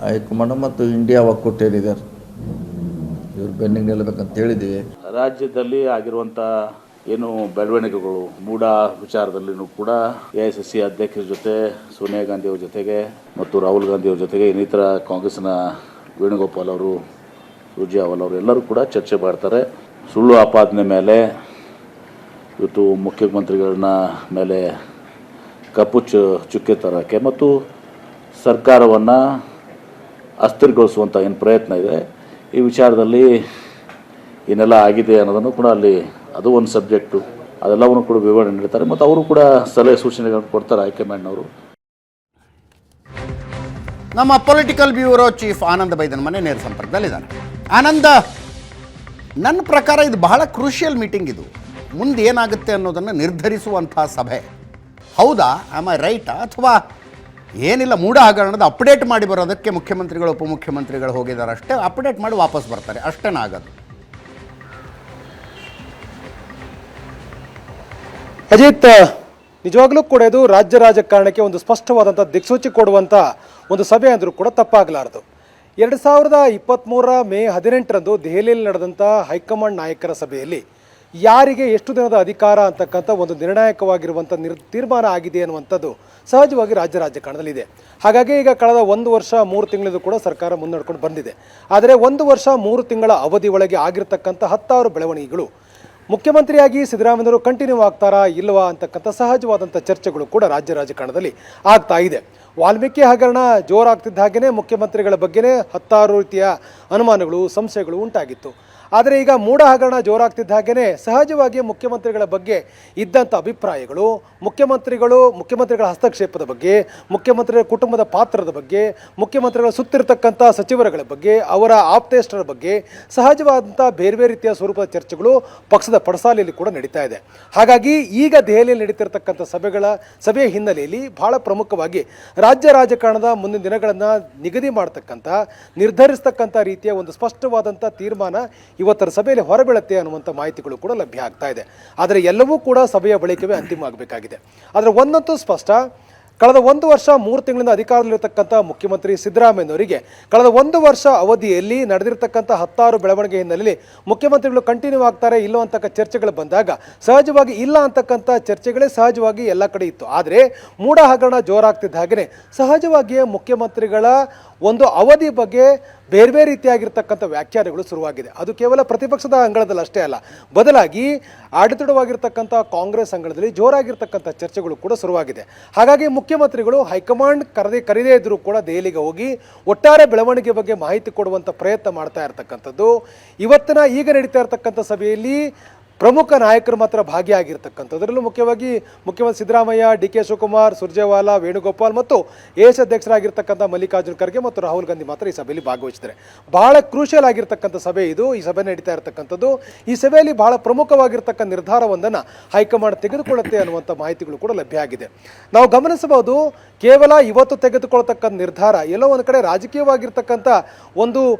ಹೈಕಮಾಂಡು ಮತ್ತು ಇಂಡಿಯಾ ಒಕ್ಕೂಟ ಏನಿದ್ದಾರೆ ಇವ್ರು ಬೆನ್ನಿಗೆ ನಿಲ್ಲಬೇಕಂತ ಹೇಳಿದ್ದೀವಿ. ರಾಜ್ಯದಲ್ಲಿ ಆಗಿರುವಂಥ ಏನು ಬೆಳವಣಿಗೆಗಳು ಮೂಡ ವಿಚಾರದಲ್ಲಿನೂ ಕೂಡ AICC ಅಧ್ಯಕ್ಷರ ಜೊತೆ ಸೋನಿಯಾ ಗಾಂಧಿ ಅವ್ರ ಜೊತೆಗೆ ಮತ್ತು ರಾಹುಲ್ ಗಾಂಧಿ ಅವ್ರ ಜೊತೆಗೆ ಇನ್ನಿತರ ಕಾಂಗ್ರೆಸ್ನ ವೇಣುಗೋಪಾಲ್ ಅವರು, ಸುರ್ಜೇವಾಲಾ ಅವರು ಎಲ್ಲರೂ ಕೂಡ ಚರ್ಚೆ ಮಾಡ್ತಾರೆ. ಸುಳ್ಳು ಆಪಾದನೆ ಮೇಲೆ ಇವತ್ತು ಮುಖ್ಯಮಂತ್ರಿಗಳನ್ನ ಮೇಲೆ ಕಪ್ಪು ಚುಕ್ಕೆ ತರೋಕ್ಕೆ ಮತ್ತು ಸರ್ಕಾರವನ್ನು ಅಸ್ಥಿರಗೊಳಿಸುವಂಥ ಏನು ಪ್ರಯತ್ನ ಇದೆ, ಈ ವಿಚಾರದಲ್ಲಿ ಏನೆಲ್ಲ ಆಗಿದೆ ಅನ್ನೋದನ್ನು ಕೂಡ ಅಲ್ಲಿ ಅದು ಒಂದು ಸಬ್ಜೆಕ್ಟು, ಅದೆಲ್ಲವನ್ನು ಕೂಡ ವಿವರಣೆ ನೀಡ್ತಾರೆ ಮತ್ತು ಅವರು ಕೂಡ ಸಲಹೆ ಸೂಚನೆಗಳನ್ನು ಕೊಡ್ತಾರೆ ಹೈಕಮಾಂಡ್ನವರು. ನಮ್ಮ ಪೊಲಿಟಿಕಲ್ ಬ್ಯೂರೋ ಚೀಫ್ ಆನಂದ್ ಬೈದನ್ ಮನೆ ನೇರ ಸಂಪರ್ಕದಲ್ಲಿದ್ದಾರೆ. ಆನಂದ, ನನ್ನ ಪ್ರಕಾರ ಇದು ಬಹಳ ಕ್ರೂಷಿಯಲ್ ಮೀಟಿಂಗ್. ಇದು ಮುಂದೆ ಏನಾಗುತ್ತೆ ಅನ್ನೋದನ್ನು ನಿರ್ಧರಿಸುವಂಥ ಸಭೆ. ಹೌದಾ? ಆಮ್ ಐ ರೈಟಾ? ಅಥವಾ ಏನಿಲ್ಲ, ಮೂಢ ಹಗರಣದ ಅಪ್ಡೇಟ್ ಮಾಡಿ ಬರೋದಕ್ಕೆ ಮುಖ್ಯಮಂತ್ರಿಗಳು ಉಪಮುಖ್ಯಮಂತ್ರಿಗಳು ಹೋಗಿದ್ದಾರೆ ಅಷ್ಟೇ, ಅಪ್ಡೇಟ್ ಮಾಡಿ ವಾಪಸ್ ಬರ್ತಾರೆ ಅಷ್ಟೇನಾಗೋದು? ಅಜಿತ್, ನಿಜವಾಗ್ಲೂ ಕೂಡ ಇದು ರಾಜ್ಯ ರಾಜಕಾರಣಕ್ಕೆ ಒಂದು ಸ್ಪಷ್ಟವಾದಂಥ ದಿಕ್ಸೂಚಿ ಕೊಡುವಂಥ ಒಂದು ಸಭೆ ಅಂದರೂ ಕೂಡ ತಪ್ಪಾಗಲಾರದು. 2023 ಮೇ 18ರಂದು ದೆಹಲಿಯಲ್ಲಿ ನಡೆದಂಥ ಹೈಕಮಾಂಡ್ ನಾಯಕರ ಸಭೆಯಲ್ಲಿ ಯಾರಿಗೆ ಎಷ್ಟು ದಿನದ ಅಧಿಕಾರ ಅಂತಕ್ಕಂಥ ಒಂದು ನಿರ್ಣಾಯಕವಾಗಿರುವಂಥ ತೀರ್ಮಾನ ಆಗಿದೆ ಅನ್ನುವಂಥದ್ದು ಸಹಜವಾಗಿ ರಾಜಕಾರಣದಲ್ಲಿದೆ. ಹಾಗಾಗಿ ಈಗ ಕಳೆದ 1 ವರ್ಷ 3 ತಿಂಗಳಿಂದ ಕೂಡ ಸರ್ಕಾರ ಮುನ್ನಡೆಕೊಂಡು ಬಂದಿದೆ. ಆದರೆ 1 ವರ್ಷ 3 ತಿಂಗಳ ಅವಧಿ ಒಳಗೆ ಆಗಿರ್ತಕ್ಕಂಥ 10 ಬೆಳವಣಿಗೆಗಳು ಮುಖ್ಯಮಂತ್ರಿಯಾಗಿ ಸಿದ್ದರಾಮಯ್ಯವರು ಕಂಟಿನ್ಯೂ ಆಗ್ತಾರಾ ಇಲ್ವಾ ಅಂತಕ್ಕಂಥ ಸಹಜವಾದಂಥ ಚರ್ಚೆಗಳು ಕೂಡ ರಾಜಕಾರಣದಲ್ಲಿ ಆಗ್ತಾ ಇದೆ. ವಾಲ್ಮೀಕಿ ಹಗರಣ ಜೋರಾಗ್ತಿದ್ದ ಹಾಗೆಯೇ ಮುಖ್ಯಮಂತ್ರಿಗಳ ಬಗ್ಗೆನೇ 10 ರೀತಿಯ ಅನುಮಾನಗಳು ಸಂಶಯಗಳು ಉಂಟಾಗಿತ್ತು. ಆದರೆ ಈಗ ಮೂಢ ಹಗರಣ ಜೋರಾಗ್ತಿದ್ದ ಹಾಗೆಯೇ ಸಹಜವಾಗಿ ಮುಖ್ಯಮಂತ್ರಿಗಳ ಬಗ್ಗೆ ಇದ್ದಂಥ ಅಭಿಪ್ರಾಯಗಳು, ಮುಖ್ಯಮಂತ್ರಿಗಳ ಹಸ್ತಕ್ಷೇಪದ ಬಗ್ಗೆ, ಮುಖ್ಯಮಂತ್ರಿಗಳ ಕುಟುಂಬದ ಪಾತ್ರದ ಬಗ್ಗೆ, ಮುಖ್ಯಮಂತ್ರಿಗಳ ಸುತ್ತಿರತಕ್ಕಂಥ ಸಚಿವರುಗಳ ಬಗ್ಗೆ, ಅವರ ಆಪ್ತೇಷ್ಟರ ಬಗ್ಗೆ ಸಹಜವಾದಂಥ ಬೇರೆ ಬೇರೆ ರೀತಿಯ ಸ್ವರೂಪದ ಚರ್ಚೆಗಳು ಪಕ್ಷದ ಪಡಸಾಲೆಯಲ್ಲಿ ಕೂಡ ನಡೀತಾ ಇದೆ. ಹಾಗಾಗಿ ಈಗ ದೆಹಲಿಯಲ್ಲಿ ನಡೀತಿರ್ತಕ್ಕಂಥ ಸಭೆಯ ಹಿನ್ನೆಲೆಯಲ್ಲಿ ಬಹಳ ಪ್ರಮುಖವಾಗಿ ರಾಜ್ಯ ರಾಜಕಾರಣದ ಮುಂದಿನ ದಿನಗಳನ್ನು ನಿಗದಿ ಮಾಡ್ತಕ್ಕಂಥ ನಿರ್ಧರಿಸ್ತಕ್ಕಂಥ ರೀತಿಯ ಒಂದು ಸ್ಪಷ್ಟವಾದಂಥ ತೀರ್ಮಾನ ಇವತ್ತರ ಸಭೆಯಲ್ಲಿ ಹೊರಬೀಳುತ್ತೆ ಅನ್ನುವಂಥ ಮಾಹಿತಿಗಳು ಕೂಡ ಲಭ್ಯ ಆಗ್ತಾ ಇದೆ. ಆದರೆ ಎಲ್ಲವೂ ಕೂಡ ಸಭೆಯ ಬಳಿಕವೇ ಅಂತಿಮ ಆಗಬೇಕಾಗಿದೆ. ಆದರೆ ಒಂದಂತೂ ಸ್ಪಷ್ಟ, ಕಳೆದ 1 ವರ್ಷ 3 ತಿಂಗಳಿಂದ ಅಧಿಕಾರದಲ್ಲಿರತಕ್ಕಂಥ ಮುಖ್ಯಮಂತ್ರಿ ಸಿದ್ದರಾಮಯ್ಯನವರಿಗೆ ಕಳೆದ 1 ವರ್ಷ ಅವಧಿಯಲ್ಲಿ ನಡೆದಿರತಕ್ಕಂಥ 10 ಬೆಳವಣಿಗೆ ಹಿನ್ನೆಲೆಯಲ್ಲಿ ಮುಖ್ಯಮಂತ್ರಿಗಳು ಕಂಟಿನ್ಯೂ ಆಗ್ತಾರೆ ಇಲ್ಲೋ ಅಂತಕ್ಕ ಚರ್ಚೆಗಳು ಬಂದಾಗ ಸಹಜವಾಗಿ ಇಲ್ಲ ಅಂತಕ್ಕಂಥ ಚರ್ಚೆಗಳೇ ಸಹಜವಾಗಿ ಎಲ್ಲ ಕಡೆ ಇತ್ತು. ಆದರೆ ಮೂಢ ಹಗರಣ ಜೋರಾಗ್ತಿದ್ದ ಹಾಗೆಯೇ ಸಹಜವಾಗಿಯೇ ಮುಖ್ಯಮಂತ್ರಿಗಳ ಒಂದು ಅವಧಿ ಬಗ್ಗೆ ಬೇರೆ ಬೇರೆ ರೀತಿಯಾಗಿರ್ತಕ್ಕಂಥ ವ್ಯಾಖ್ಯಾನಗಳು ಶುರುವಾಗಿದೆ. ಅದು ಕೇವಲ ಪ್ರತಿಪಕ್ಷದ ಅಂಗಳದಲ್ಲಿ ಅಷ್ಟೇ ಅಲ್ಲ, ಬದಲಾಗಿ ಆಡಳಿತವಾಗಿರ್ತಕ್ಕಂಥ ಕಾಂಗ್ರೆಸ್ ಅಂಗಳದಲ್ಲಿ ಜೋರಾಗಿರ್ತಕ್ಕಂಥ ಚರ್ಚೆಗಳು ಕೂಡ ಶುರುವಾಗಿದೆ. ಹಾಗಾಗಿ ಮುಖ್ಯಮಂತ್ರಿಗಳು ಹೈಕಮಾಂಡ್ ಕರೆದೇ ಇದ್ದರೂ ಕೂಡ ದೆಹಲಿಗೆ ಹೋಗಿ ಒಟ್ಟಾರೆ ಬೆಳವಣಿಗೆ ಬಗ್ಗೆ ಮಾಹಿತಿ ಕೊಡುವಂಥ ಪ್ರಯತ್ನ ಮಾಡ್ತಾ ಇರತಕ್ಕಂಥದ್ದು. ಈಗ ನಡೀತಾ ಇರತಕ್ಕಂಥ ಸಭೆಯಲ್ಲಿ ಪ್ರಮುಖ ನಾಯಕರು ಮಾತ್ರ ಭಾಗಿಯಾಗಿರ್ತಕ್ಕಂಥದ್ದು. ಅದರಲ್ಲೂ ಮುಖ್ಯವಾಗಿ ಮುಖ್ಯಮಂತ್ರಿ ಸಿದ್ದರಾಮಯ್ಯ, DK ಶಿವಕುಮಾರ್, ಸುರ್ಜೇವಾಲಾ, ವೇಣುಗೋಪಾಲ್ ಮತ್ತು ಎಸ್ ಅಧ್ಯಕ್ಷರಾಗಿರ್ತಕ್ಕಂಥ ಮಲ್ಲಿಕಾರ್ಜುನ್ ಖರ್ಗೆ ಮತ್ತು ರಾಹುಲ್ ಗಾಂಧಿ ಮಾತ್ರ ಈ ಸಭೆಯಲ್ಲಿ ಭಾಗವಹಿಸಿದ್ದಾರೆ. ಬಹಳ ಕ್ರೂಷಿಯಲ್ ಆಗಿರ್ತಕ್ಕಂಥ ಸಭೆ ಇದು. ಈ ಸಭೆ ನಡೀತಾ ಇರತಕ್ಕಂಥದ್ದು. ಈ ಸಭೆಯಲ್ಲಿ ಬಹಳ ಪ್ರಮುಖವಾಗಿರ್ತಕ್ಕಂಥ ನಿರ್ಧಾರವೊಂದನ್ನು ಹೈಕಮಾಂಡ್ ತೆಗೆದುಕೊಳ್ಳುತ್ತೆ ಅನ್ನುವಂಥ ಮಾಹಿತಿಗಳು ಕೂಡ ಲಭ್ಯ ಆಗಿದೆ. ನಾವು ಗಮನಿಸಬಹುದು, ಕೇವಲ ಇವತ್ತು ತೆಗೆದುಕೊಳ್ತಕ್ಕಂಥ ನಿರ್ಧಾರ ಎಲ್ಲೋ ಒಂದು ಕಡೆ ರಾಜಕೀಯವಾಗಿರ್ತಕ್ಕಂಥ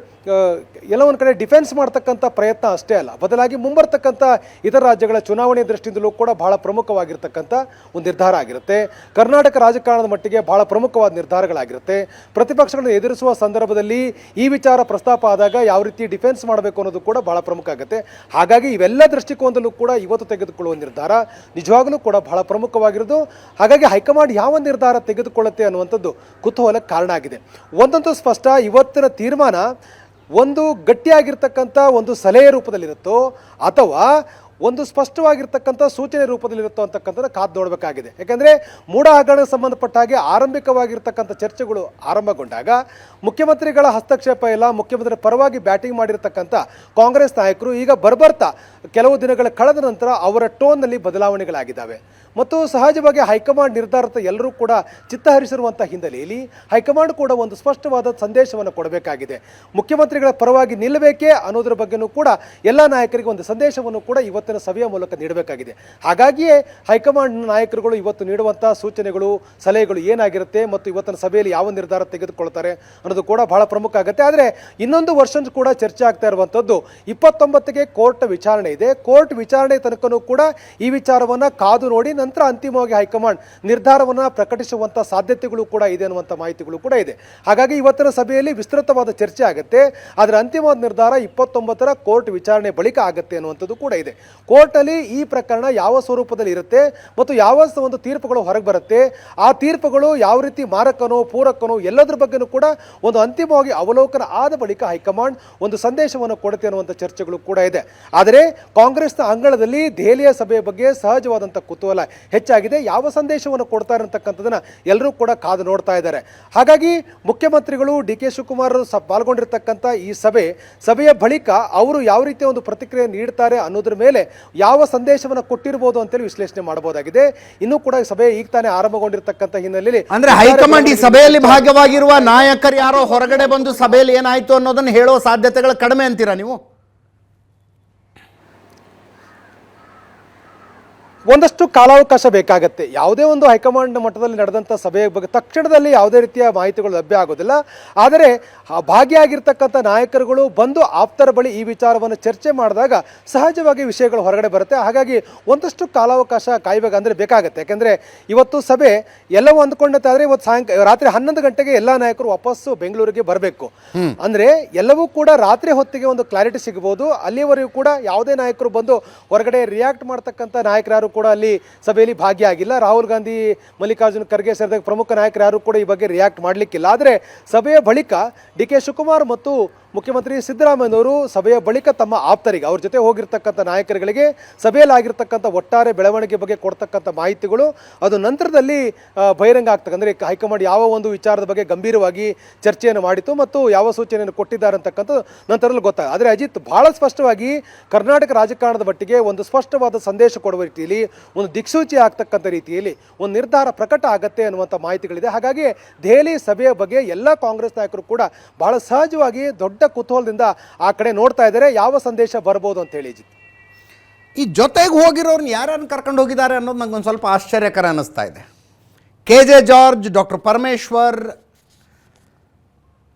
ಎಲ್ಲೋ ಒಂದು ಕಡೆ ಡಿಫೆನ್ಸ್ ಮಾಡ್ತಕ್ಕಂಥ ಪ್ರಯತ್ನ ಅಷ್ಟೇ ಅಲ್ಲ, ಬದಲಾಗಿ ಮುಂಬರ್ತಕ್ಕಂಥ ಇತರ ರಾಜ್ಯಗಳ ಚುನಾವಣೆ ದೃಷ್ಟಿಯಿಂದಲೂ ಕೂಡ ಬಹಳ ಪ್ರಮುಖವಾಗಿರ್ತಕ್ಕಂಥ ಒಂದು ನಿರ್ಧಾರ ಆಗಿರುತ್ತೆ. ಕರ್ನಾಟಕ ರಾಜಕಾರಣದ ಮಟ್ಟಿಗೆ ಬಹಳ ಪ್ರಮುಖವಾದ ನಿರ್ಧಾರಗಳಾಗಿರುತ್ತೆ. ಪ್ರತಿಪಕ್ಷಗಳನ್ನು ಎದುರಿಸುವ ಸಂದರ್ಭದಲ್ಲಿ ಈ ವಿಚಾರ ಪ್ರಸ್ತಾಪ ಆದಾಗ ಯಾವ ರೀತಿ ಡಿಫೆನ್ಸ್ ಮಾಡಬೇಕು ಅನ್ನೋದು ಕೂಡ ಬಹಳ ಪ್ರಮುಖ ಆಗುತ್ತೆ. ಹಾಗಾಗಿ ಇವೆಲ್ಲ ದೃಷ್ಟಿಕೋನದಲ್ಲೂ ಕೂಡ ಇವತ್ತು ತೆಗೆದುಕೊಳ್ಳುವ ನಿರ್ಧಾರ ನಿಜವಾಗಲೂ ಕೂಡ ಬಹಳ ಪ್ರಮುಖವಾಗಿರೋದು. ಹಾಗಾಗಿ ಹೈಕಮಾಂಡ್ ಯಾವ ನಿರ್ಧಾರ ತೆಗೆದುಕೊಳ್ಳುತ್ತೆ ಅನ್ನುವಂಥದ್ದು ಕುತೂಹಲಕ್ಕೆ ಕಾರಣ ಆಗಿದೆ. ಒಂದಂತೂ ಸ್ಪಷ್ಟ, ಇವತ್ತಿನ ತೀರ್ಮಾನ ಒಂದು ಗಟ್ಟಿಯಾಗಿರ್ತಕ್ಕಂಥ ಒಂದು ಸಲಹೆ ರೂಪದಲ್ಲಿರುತ್ತೋ ಅಥವಾ ಒಂದು ಸ್ಪಷ್ಟವಾಗಿರ್ತಕ್ಕಂಥ ಸೂಚನೆ ರೂಪದಲ್ಲಿರುತ್ತೋ ಅಂತಕ್ಕಂಥದ್ದು ಕಾದು ನೋಡಬೇಕಾಗಿದೆ. ಯಾಕಂದರೆ ಮೂಢ ಹಗರಣಕ್ಕೆ ಸಂಬಂಧಪಟ್ಟ ಹಾಗೆ ಆರಂಭಿಕವಾಗಿರ್ತಕ್ಕಂಥ ಚರ್ಚೆಗಳು ಆರಂಭಗೊಂಡಾಗ ಮುಖ್ಯಮಂತ್ರಿಗಳ ಹಸ್ತಕ್ಷೇಪ ಇಲ್ಲ, ಮುಖ್ಯಮಂತ್ರಿ ಪರವಾಗಿ ಬ್ಯಾಟಿಂಗ್ ಮಾಡಿರ್ತಕ್ಕಂಥ ಕಾಂಗ್ರೆಸ್ ನಾಯಕರು ಈಗ ಬರ್ಬರ್ತಾ ಕೆಲವು ದಿನಗಳ ಕಳೆದ ನಂತರ ಅವರ ಟೋನ್ನಲ್ಲಿ ಬದಲಾವಣೆಗಳಾಗಿದ್ದಾವೆ. ಮತ್ತು ಸಹಜವಾಗಿ ಹೈಕಮಾಂಡ್ ನಿರ್ಧಾರದ ಎಲ್ಲರೂ ಕೂಡ ಚಿತ್ತಹರಿಸಿರುವಂಥ ಹಿನ್ನೆಲೆಯಲ್ಲಿ ಹೈಕಮಾಂಡ್ ಕೂಡ ಒಂದು ಸ್ಪಷ್ಟವಾದ ಸಂದೇಶವನ್ನು ಕೊಡಬೇಕಾಗಿದೆ. ಮುಖ್ಯಮಂತ್ರಿಗಳ ಪರವಾಗಿ ನಿಲ್ಲಬೇಕೇ ಅನ್ನೋದ್ರ ಬಗ್ಗೆನೂ ಕೂಡ ಎಲ್ಲ ನಾಯಕರಿಗೆ ಒಂದು ಸಂದೇಶವನ್ನು ಕೂಡ ಇವತ್ತಿನ ಸಭೆಯ ಮೂಲಕ ನೀಡಬೇಕಾಗಿದೆ. ಹಾಗಾಗಿಯೇ ಹೈಕಮಾಂಡ್ ನಾಯಕರುಗಳು ಇವತ್ತು ನೀಡುವಂಥ ಸೂಚನೆಗಳು, ಸಲಹೆಗಳು ಏನಾಗಿರುತ್ತೆ ಮತ್ತು ಇವತ್ತಿನ ಸಭೆಯಲ್ಲಿ ಯಾವ ನಿರ್ಧಾರ ತೆಗೆದುಕೊಳ್ತಾರೆ ಅನ್ನೋದು ಕೂಡ ಬಹಳ ಪ್ರಮುಖ ಆಗುತ್ತೆ. ಆದರೆ ಇನ್ನೊಂದು ವರ್ಷ ಕೂಡ ಚರ್ಚೆ ಆಗ್ತಾ ಇರುವಂಥದ್ದು 29ಕ್ಕೆ ಕೋರ್ಟ್ ವಿಚಾರಣೆ ಇದೆ. ಕೋರ್ಟ್ ವಿಚಾರಣೆ ತನಕನೂ ಕೂಡ ಈ ವಿಚಾರವನ್ನು ಕಾದು ನೋಡಿ ನಂತರ ಅಂತಿಮವಾಗಿ ಹೈಕಮಾಂಡ್ ನಿರ್ಧಾರವನ್ನು ಪ್ರಕಟಿಸುವಂಥ ಸಾಧ್ಯತೆಗಳು ಕೂಡ ಇದೆ ಅನ್ನುವಂಥ ಮಾಹಿತಿಗಳು ಕೂಡ ಇದೆ. ಹಾಗಾಗಿ ಇವತ್ತಿನ ಸಭೆಯಲ್ಲಿ ವಿಸ್ತೃತವಾದ ಚರ್ಚೆ ಆಗುತ್ತೆ. ಆದರೆ ಅಂತಿಮವಾದ ನಿರ್ಧಾರ 29ರ ಕೋರ್ಟ್ ವಿಚಾರಣೆ ಬಳಿಕ ಆಗುತ್ತೆ ಅನ್ನುವಂಥದ್ದು ಕೂಡ ಇದೆ. ಕೋರ್ಟ್ನಲ್ಲಿ ಈ ಪ್ರಕರಣ ಯಾವ ಸ್ವರೂಪದಲ್ಲಿ ಇರುತ್ತೆ ಮತ್ತು ಯಾವ ಒಂದು ತೀರ್ಪುಗಳು ಹೊರಗೆ ಬರುತ್ತೆ, ಆ ತೀರ್ಪುಗಳು ಯಾವ ರೀತಿ ಮಾರಕನೋ ಪೂರಕನೋ ಎಲ್ಲದರ ಬಗ್ಗೆನೂ ಕೂಡ ಒಂದು ಅಂತಿಮವಾಗಿ ಅವಲೋಕನ ಆದ ಬಳಿಕ ಹೈಕಮಾಂಡ್ ಒಂದು ಸಂದೇಶವನ್ನು ಕೊಡುತ್ತೆ ಅನ್ನುವಂಥ ಚರ್ಚೆಗಳು ಕೂಡ ಇದೆ. ಆದರೆ ಕಾಂಗ್ರೆಸ್ನ ಅಂಗಳದಲ್ಲಿ ದೆಹಲಿಯ ಸಭೆಯ ಬಗ್ಗೆ ಸಹಜವಾದಂಥ ಕುತೂಹಲ ಹೆಚ್ಚಾಗಿದೆ. ಯಾವ ಸಂದೇಶವನ್ನು ಕೊಡ್ತಾರೆ ಅಂತಕ್ಕಂಥದ್ದನ್ನ ಎಲ್ಲರೂ ಕೂಡ ಕಾದು ನೋಡ್ತಾ ಇದ್ದಾರೆ. ಹಾಗಾಗಿ ಮುಖ್ಯಮಂತ್ರಿಗಳು DK ಶಿವಕುಮಾರ್ ಪಾಲ್ಗೊಂಡಿರ್ತಕ್ಕಂಥ ಈ ಸಭೆಯ ಬಳಿಕ ಅವರು ಯಾವ ರೀತಿಯ ಒಂದು ಪ್ರತಿಕ್ರಿಯೆ ನೀಡ್ತಾರೆ ಅನ್ನೋದ್ರ ಮೇಲೆ ಯಾವ ಸಂದೇಶವನ್ನು ಕೊಟ್ಟಿರಬಹುದು ಅಂತೇಳಿ ವಿಶ್ಲೇಷಣೆ ಮಾಡಬಹುದಾಗಿದೆ. ಇನ್ನೂ ಕೂಡ ಸಭೆ ಈಗ ತಾನೇ ಆರಂಭಗೊಂಡಿರ್ತಕ್ಕಂಥ ಹಿನ್ನೆಲೆಯಲ್ಲಿ ಅಂದ್ರೆ ಹೈಕಮಾಂಡ್ ಈ ಸಭೆಯಲ್ಲಿ ಭಾಗವಾಗಿರುವ ನಾಯಕರು ಯಾರೋ ಹೊರಗಡೆ ಬಂದು ಸಭೆಯಲ್ಲಿ ಏನಾಯ್ತು ಅನ್ನೋದನ್ನ ಹೇಳುವ ಸಾಧ್ಯತೆಗಳು ಕಡಿಮೆ ಅಂತೀರಾ ನೀವು? ಒಂದಷ್ಟು ಕಾಲಾವಕಾಶ ಬೇಕಾಗತ್ತೆ. ಯಾವುದೇ ಒಂದು ಹೈಕಮಾಂಡ್ ಮಟ್ಟದಲ್ಲಿ ನಡೆದಂಥ ಸಭೆಯ ಬಗ್ಗೆ ತಕ್ಷಣದಲ್ಲಿ ಯಾವುದೇ ರೀತಿಯ ಮಾಹಿತಿಗಳು ಲಭ್ಯ ಆಗೋದಿಲ್ಲ. ಆದರೆ ಭಾಗಿಯಾಗಿರ್ತಕ್ಕಂಥ ನಾಯಕರುಗಳು ಬಂದು ಆಪ್ತರ ಬಳಿ ಈ ವಿಚಾರವನ್ನು ಚರ್ಚೆ ಮಾಡಿದಾಗ ಸಹಜವಾಗಿ ವಿಷಯಗಳು ಹೊರಗಡೆ ಬರುತ್ತೆ. ಹಾಗಾಗಿ ಒಂದಷ್ಟು ಕಾಲಾವಕಾಶ ಕಾಯಬೇಕು ಅಂದರೆ ಬೇಕಾಗುತ್ತೆ. ಯಾಕೆಂದರೆ ಇವತ್ತು ಸಭೆ ಎಲ್ಲವೂ ಅಂದ್ಕೊಂಡಂತೆ ಆದರೆ ಇವತ್ತು ರಾತ್ರಿ 11 ಗಂಟೆಗೆ ಎಲ್ಲ ನಾಯಕರು ವಾಪಸ್ಸು ಬೆಂಗಳೂರಿಗೆ ಬರಬೇಕು. ಅಂದರೆ ಎಲ್ಲವೂ ಕೂಡ ರಾತ್ರಿ ಹೊತ್ತಿಗೆ ಒಂದು ಕ್ಲಾರಿಟಿ ಸಿಗಬಹುದು. ಅಲ್ಲಿವರೆಗೂ ಕೂಡ ಯಾವುದೇ ನಾಯಕರು ಬಂದು ಹೊರಗಡೆ ರಿಯಾಕ್ಟ್ ಮಾಡ್ತಕ್ಕಂಥ ನಾಯಕರು ಕೂಡ ಅಲ್ಲಿ ಸಭೆಯಲ್ಲಿ ಭಾಗಿಯಾಗಿಲ್ಲ. ರಾಹುಲ್ ಗಾಂಧಿ, ಮಲ್ಲಿಕಾರ್ಜುನ್ ಖರ್ಗೆ ಸೇರಿದಾಗ ಪ್ರಮುಖ ನಾಯಕರು ಯಾರು ಕೂಡ ಈ ಬಗ್ಗೆ ರಿಯಾಕ್ಟ್ ಮಾಡಲಿಕ್ಕಿಲ್ಲ. ಆದರೆ ಸಭೆಯ ಬಳಿಕ ಡಿ.ಕೆ. ಶಿವಕುಮಾರ್ ಮತ್ತು ಮುಖ್ಯಮಂತ್ರಿ ಸಿದ್ದರಾಮಯ್ಯನವರು ಸಭೆಯ ಬಳಿಕ ತಮ್ಮ ಆಪ್ತರಿಗೆ, ಅವ್ರ ಜೊತೆ ಹೋಗಿರ್ತಕ್ಕಂಥ ನಾಯಕರುಗಳಿಗೆ ಸಭೆಯಲ್ಲಿ ಆಗಿರ್ತಕ್ಕಂಥ ಒಟ್ಟಾರೆ ಬೆಳವಣಿಗೆ ಬಗ್ಗೆ ಕೊಡ್ತಕ್ಕಂಥ ಮಾಹಿತಿಗಳು ಅದು ನಂತರದಲ್ಲಿ ಬಹಿರಂಗ ಆಗ್ತಕ್ಕ, ಅಂದರೆ ಹೈಕಮಾಂಡ್ ಯಾವ ಒಂದು ವಿಚಾರದ ಬಗ್ಗೆ ಗಂಭೀರವಾಗಿ ಚರ್ಚೆಯನ್ನು ಮಾಡಿತು ಮತ್ತು ಯಾವ ಸೂಚನೆಯನ್ನು ಕೊಟ್ಟಿದ್ದಾರೆ ಅಂತಕ್ಕಂಥದ್ದು ನಂತರದಲ್ಲಿ ಗೊತ್ತಾಗ. ಆದರೆ ಅಜಿತ್ ಬಹಳ ಸ್ಪಷ್ಟವಾಗಿ ಕರ್ನಾಟಕ ರಾಜಕಾರಣದ ಮಟ್ಟಿಗೆ ಒಂದು ಸ್ಪಷ್ಟವಾದ ಸಂದೇಶ ಕೊಡುವ ರೀತಿಯಲ್ಲಿ, ಒಂದು ದಿಕ್ಸೂಚಿ ಆಗ್ತಕ್ಕಂಥ ರೀತಿಯಲ್ಲಿ ಒಂದು ನಿರ್ಧಾರ ಪ್ರಕಟ ಆಗತ್ತೆ ಅನ್ನುವಂಥ ಮಾಹಿತಿಗಳಿದೆ. ಹಾಗಾಗಿ ದೆಹಲಿ ಸಭೆಯ ಬಗ್ಗೆ ಎಲ್ಲ ಕಾಂಗ್ರೆಸ್ ನಾಯಕರು ಕೂಡ ಬಹಳ ಸಹಜವಾಗಿ ದೊಡ್ಡ ಕುತೂಹಲದಿಂದ ಆ ಕಡೆ ನೋಡ್ತಾ ಇದ್ದಾರೆ, ಯಾವ ಸಂದೇಶ ಬರ್ಬೋದು ಅಂತ ಹೇಳಿ. ಈ ಜೊತೆಗೆ ಹೋಗಿರೋರ್ನ ಯಾರನ್ನು ಕರ್ಕೊಂಡು ಹೋಗಿದ್ದಾರೆ ಅನ್ನೋದು ನಂಗೆ ಒಂದು ಸ್ವಲ್ಪ ಆಶ್ಚರ್ಯಕರ ಅನ್ನಿಸ್ತಾ ಇದೆ. KJ George, doctor Parameshwar,